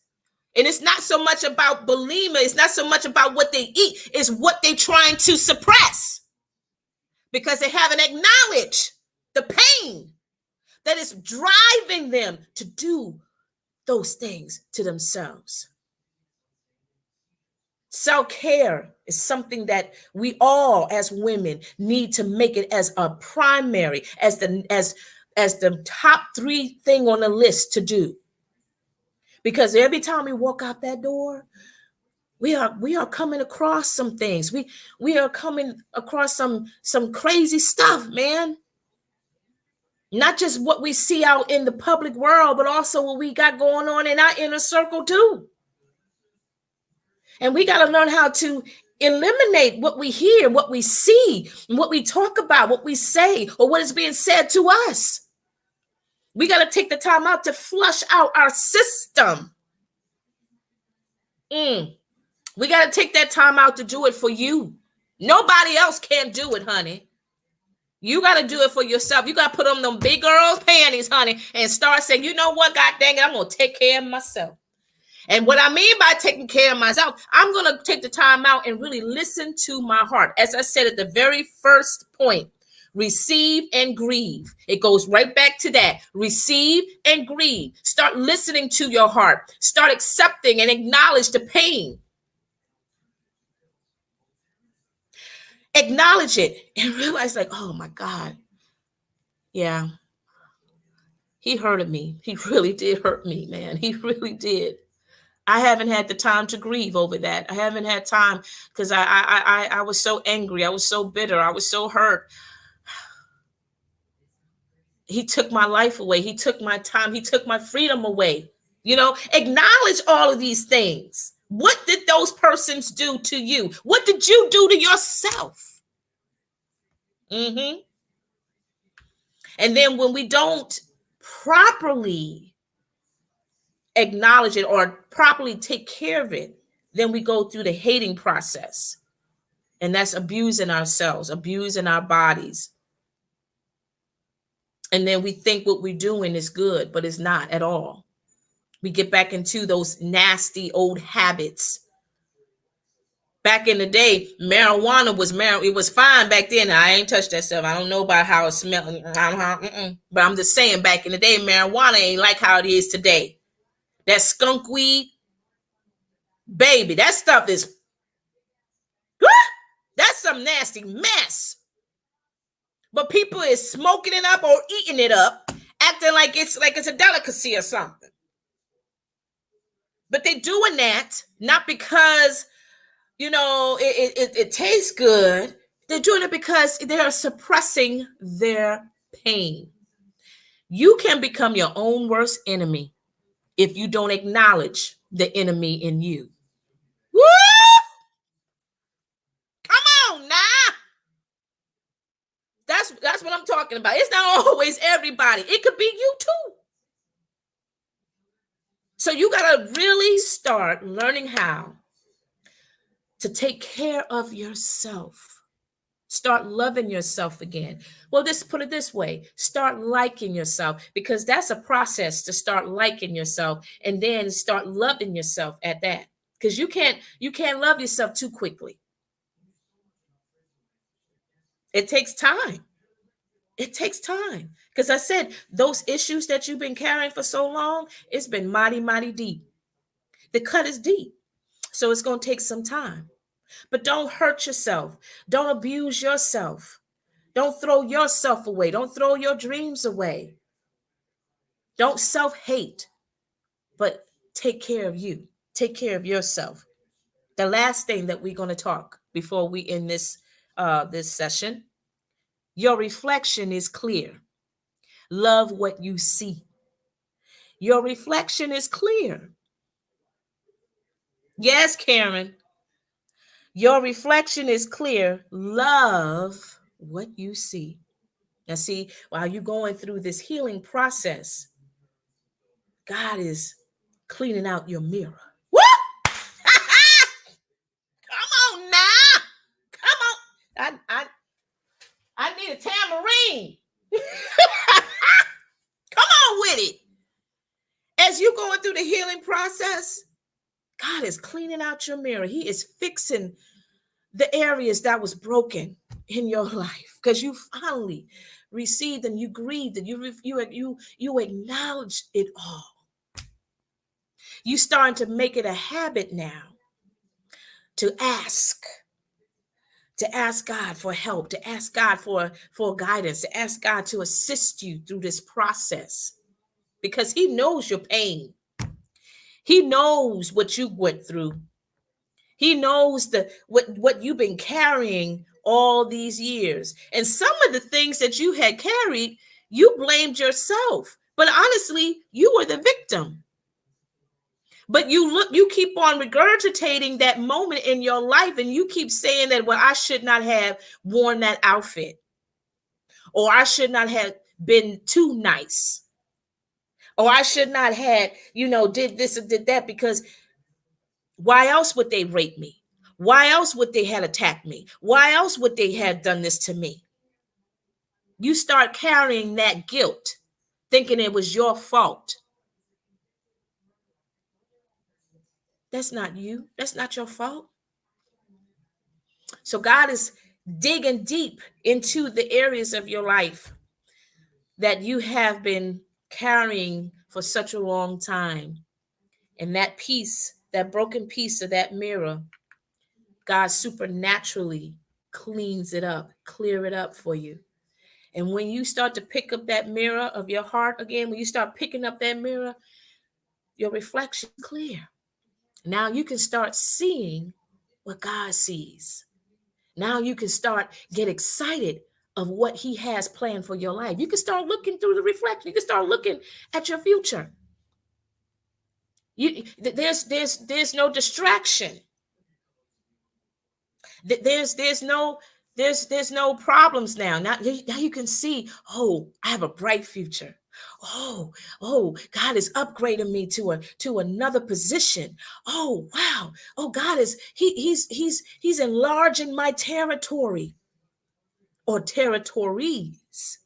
And it's not so much about bulimia. It's not so much about what they eat. It's what they're trying to suppress because they haven't acknowledged the pain that is driving them to do those things to themselves. Self-care is something that we all as women need to make it as a primary, as the top 3 thing on the list to do. Because every time we walk out that door, we are coming across some things. We are coming across some crazy stuff, man. Not just what we see out in the public world, but also what we got going on in our inner circle too. And we got to learn how to eliminate what we hear, what we see, what we talk about, what we say, or what is being said to us. We got to take the time out to flush out our system. We got to take that time out to do it for you. Nobody else can do it, honey. You got to do it for yourself. You got to put on them big girls' panties, honey, and start saying, you know what, God dang it, I'm going to take care of myself. And what I mean by taking care of myself, I'm going to take the time out and really listen to my heart. As I said at the very first point, receive and grieve. It goes right back to that. Receive and grieve. Start listening to your heart. Start accepting and acknowledge the pain. Acknowledge it and realize like, oh my God. Yeah. He hurted me. He really did hurt me, man. He really did. I haven't had the time to grieve over that. I haven't had time because I was so angry. I was so bitter. I was so hurt. He took my life away. He took my time. He took my freedom away. Acknowledge all of these things. What did those persons do to you? What did you do to yourself? And then when we don't properly acknowledge it or properly take care of it, then we go through the hating process. And that's abusing ourselves, abusing our bodies. And then we think what we're doing is good, but it's not at all. We get back into those nasty old habits. Back in the day, marijuana was it was fine back then. I ain't touched that stuff. I don't know about how it smelled. But I'm just saying, back in the day, marijuana ain't like how it is today. That skunk weed, baby, that stuff is, that's some nasty mess. But people is smoking it up or eating it up, acting like it's a delicacy or something. But they're doing that not because, it tastes good. They're doing it because they are suppressing their pain. You can become your own worst enemy if you don't acknowledge the enemy in you. Woo! Come on now. That's what I'm talking about. It's not always everybody. It could be you too. So you got to really start learning how to take care of yourself. Start loving yourself again. Well, just put it this way. Start liking yourself, because that's a process to start liking yourself and then start loving yourself at that. Because you can't love yourself too quickly. It takes time. It takes time. Because I said, those issues that you've been carrying for so long, it's been mighty, mighty deep. The cut is deep. So it's going to take some time. But don't hurt yourself. Don't abuse yourself. Don't throw yourself away. Don't throw your dreams away. Don't self-hate, but take care of you. Take care of yourself. The last thing that we're going to talk before we end this session, your reflection is clear. Love what you see. Your reflection is clear. Yes, Karen. Your reflection is clear. Love what you see. Now, see, while you're going through this healing process, God is cleaning out your mirror. What? Come on now. Come on. I need a tambourine. Come on with it. As you're going through the healing process, God is cleaning out your mirror. He is fixing the areas that was broken in your life because you finally received and you grieved and you acknowledged it all. You starting to make it a habit now to ask God for help, to ask God for guidance, to ask God to assist you through this process because he knows your pain. He knows what you went through. He knows what you've been carrying all these years. And some of the things that you had carried, you blamed yourself. But honestly, you were the victim. But you keep on regurgitating that moment in your life, and you keep saying that, well, I should not have worn that outfit, or I should not have been too nice, or I should not have, did this or did that, because why else would they rape me? Why else would they have attacked me? Why else would they have done this to me? You start carrying that guilt, thinking it was your fault. That's not you. That's not your fault. So God is digging deep into the areas of your life that you have been carrying for such a long time. And that piece, that broken piece of that mirror, God supernaturally cleans it up, clear it up for you. And when you start to pick up that mirror of your heart again, when you start picking up that mirror, your reflection is clear. Now you can start seeing what God sees. Now you can get excited of what he has planned for your life. You can start looking through the reflection. You can start looking at your future. There's no distraction. There's no problems now. Now you can see, oh, I have a bright future. Oh, God is upgrading me to another position. Oh, wow. Oh, God is he's enlarging my territory or territories.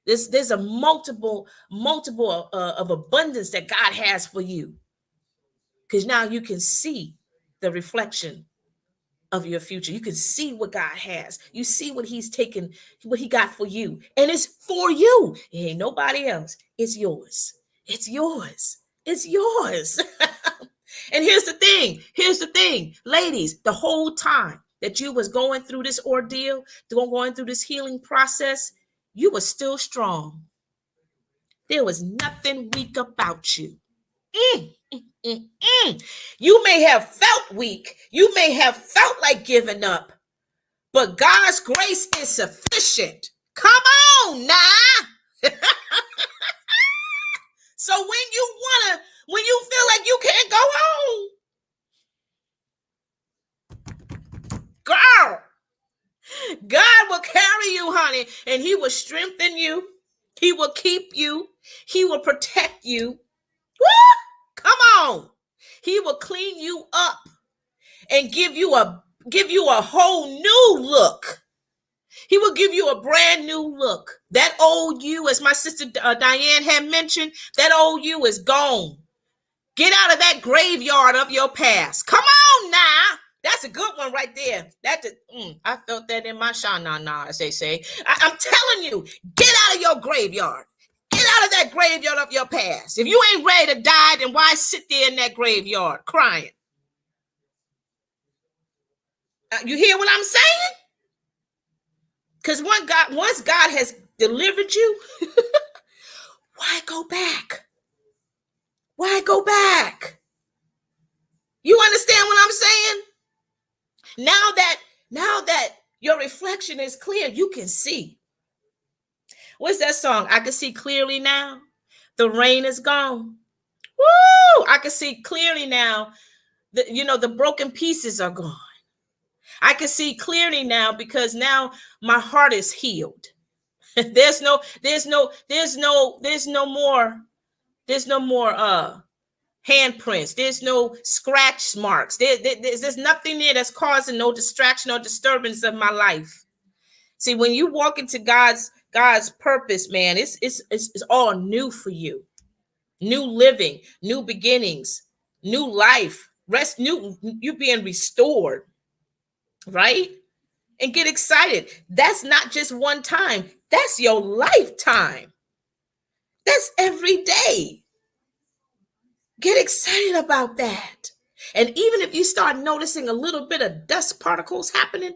There's a multiple of abundance that God has for you, because now you can see the reflection of your future. You can see what God has. You see what he's taken, what he got for you. And it's for you. It ain't nobody else. It's yours. It's yours. It's yours. And here's the thing, ladies, the whole time that you was going through this ordeal, going through this healing process, you were still strong. There was nothing weak about you. You may have felt weak. You may have felt like giving up, but God's grace is sufficient. Come on now. So when you feel like you can't go home, girl, God will carry you, honey, and he will strengthen you. He will keep you. He will protect you. Woo! Come on. He will clean you up and give you a whole new look. He will give you a brand new look. That old you, as my sister Diane had mentioned, that old you is gone. Get out of that graveyard of your past. Come on now. That's a good one right there. I felt that in my sha-na-na, as they say. I'm telling you, get out of your graveyard. Get out of that graveyard of your past. If you ain't ready to die, then why sit there in that graveyard crying? You hear what I'm saying? Because once God has delivered you, why go back? Why go back? You understand what I'm saying? Now that your reflection is clear, you can see. What's that song? I can see clearly now. The rain is gone. Woo! I can see clearly now. The broken pieces are gone. I can see clearly now because now my heart is healed. there's no more handprints. There's no scratch marks. There's nothing there that's causing no distraction or disturbance of my life. See, when you walk into God's purpose, man, it's all new for you. New living, new beginnings, new life, you being restored, right? And get excited. That's not just one time. That's your lifetime. That's every day. Get excited about that. And even if you start noticing a little bit of dust particles happening,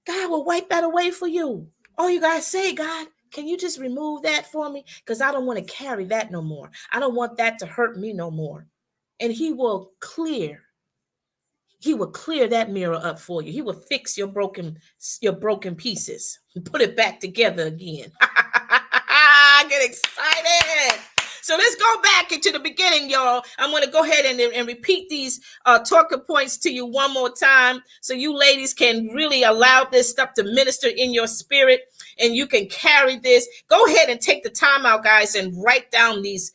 God will wipe that away for you. All you gotta say, God, can you just remove that for me? Because I don't want to carry that no more. I don't want that to hurt me no more. And he will clear that mirror up for you. He will fix your broken pieces and put it back together again. Get excited. So let's go back into the beginning, y'all. I'm going to go ahead and repeat these talking points to you one more time so you ladies can really allow this stuff to minister in your spirit and you can carry this. Go ahead and take the time out, guys, and write down these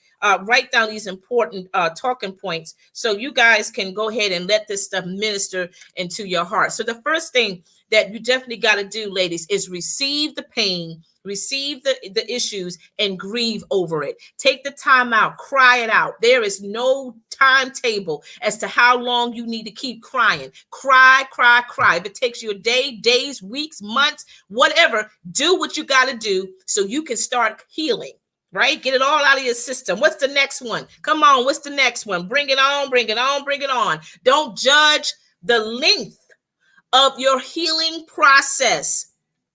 important talking points so you guys can go ahead and let this stuff minister into your heart. So the first thing that you definitely got to do, ladies, is receive the pain, receive the issues, and grieve over it. Take the time out, cry it out. There is no timetable as to how long you need to keep crying. Cry, cry, cry. If it takes you a day, days, weeks, months, whatever, do what you got to do so you can start healing. Right? Get it all out of your system. What's the next one? Come on. What's the next one? Bring it on, bring it on, bring it on. Don't judge the length of your healing process.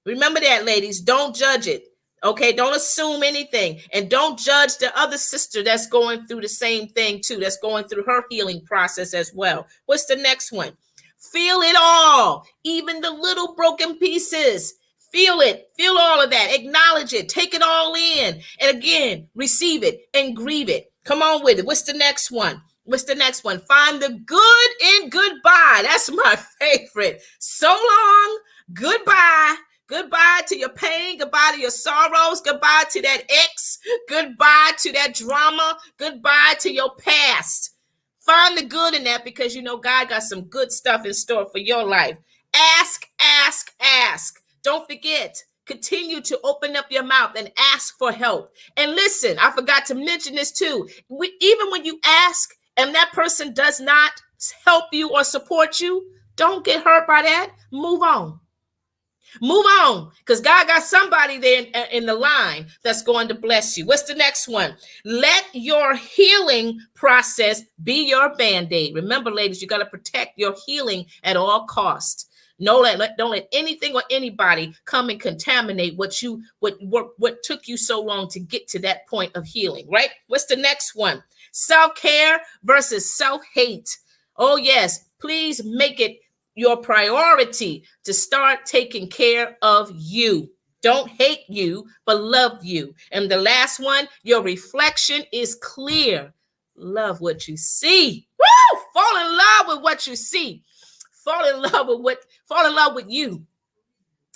Remember that, ladies. Don't judge it. Okay? Don't assume anything. And don't judge the other sister that's going through the same thing too, that's going through her healing process as well. What's the next one? Feel it all, even the little broken pieces. Feel it. Feel all of that. Acknowledge it. Take it all in. And again, receive it and grieve it. Come on with it. What's the next one? What's the next one? Find the good in goodbye. That's my favorite. So long. Goodbye. Goodbye to your pain. Goodbye to your sorrows. Goodbye to that ex. Goodbye to that drama. Goodbye to your past. Find the good in that because you know God got some good stuff in store for your life. Ask, ask, ask. Don't forget, continue to open up your mouth and ask for help. And listen, I forgot to mention this too. Even when you ask and that person does not help you or support you, don't get hurt by that. Move on. Move on, because God got somebody there in the line that's going to bless you. What's the next one? Let your healing process be your Band-Aid. Remember, ladies, you got to protect your healing at all costs. Don't let anything or anybody come and contaminate what took you so long to get to that point of healing, right? What's the next one? Self-care versus self-hate. Oh, yes. Please make it your priority to start taking care of you. Don't hate you, but love you. And the last one, your reflection is clear. Love what you see. Woo! Fall in love with what you see. Fall in love with you.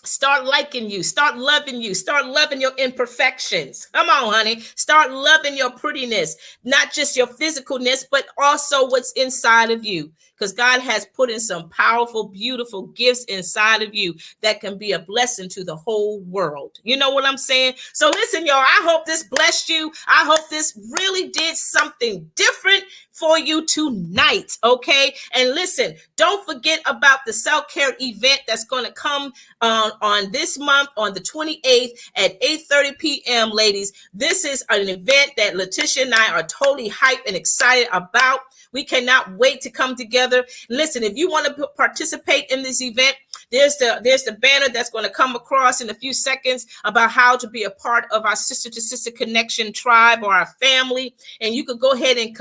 Start liking you. Start loving you. Start loving your imperfections. Come on, honey. Start loving your prettiness, not just your physicalness, but also what's inside of you. Because God has put in some powerful, beautiful gifts inside of you that can be a blessing to the whole world. You know what I'm saying? So listen, y'all, I hope this blessed you. I hope this really did something different for you tonight, okay? And listen, don't forget about the SelfCare event that's going to come on this month on the 28th at 8:30 p.m., ladies. This is an event that Letitia and I are totally hyped and excited about. We cannot wait to come together. Listen, if you want to participate in this event, There's the banner that's going to come across in a few seconds about how to be a part of our sister to sister connection tribe or our family. And you could go ahead and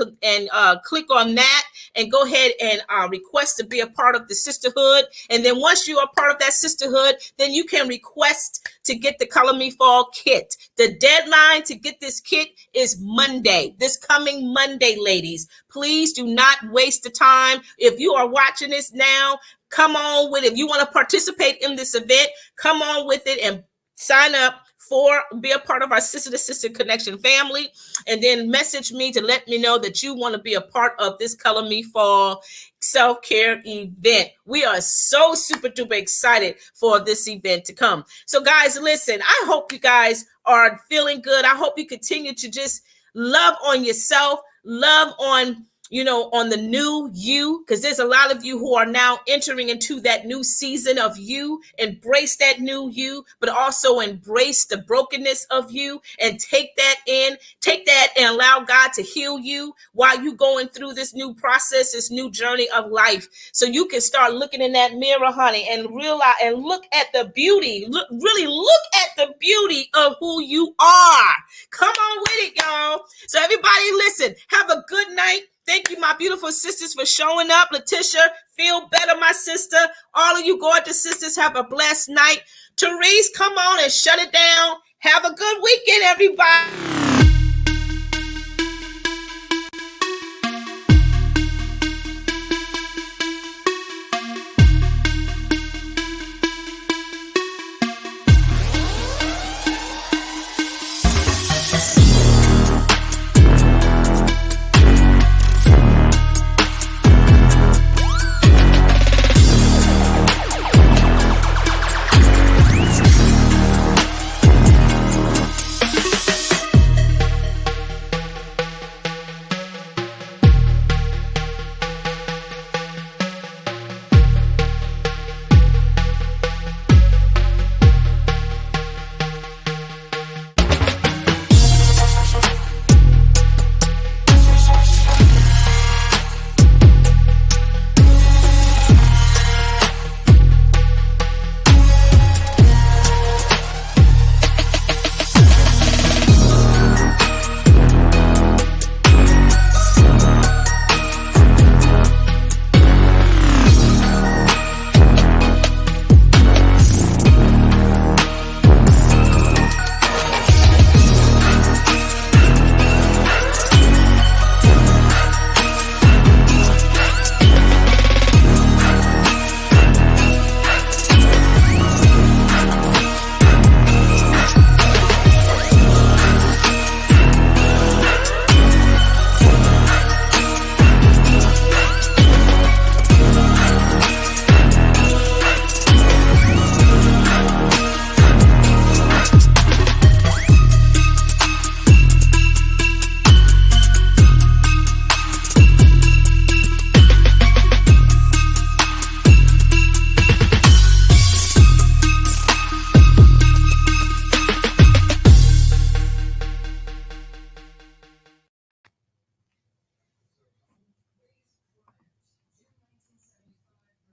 click on that and go ahead and request to be a part of the sisterhood. And then once you are part of that sisterhood, then you can request to get the Color Me Fall kit. The deadline to get this kit is Monday, this coming Monday, ladies. Please do not waste the time. If you are watching this now, come on with it. If you want to participate in this event, come on with it and sign up for be a part of our sister to sister connection family, and then message me to let me know that you want to be a part of this Color Me Fall self-care event. We are so super duper excited for this event to come. So guys, listen, I hope you guys are feeling good. I hope you continue to just love on yourself, love on on the new you, because there's a lot of you who are now entering into that new season of you. Embrace that new you, but also embrace the brokenness of you and take that and allow God to heal you while you going through this new process, this new journey of life. So you can start looking in that mirror, honey, and realize and look at the beauty. Really look at the beauty of who you are. Come on with it, y'all. So everybody, listen, have a good night. Thank you, my beautiful sisters, for showing up. Letitia, feel better, my sister. All of you gorgeous sisters, have a blessed night. Therese, come on and shut it down. Have a good weekend, everybody.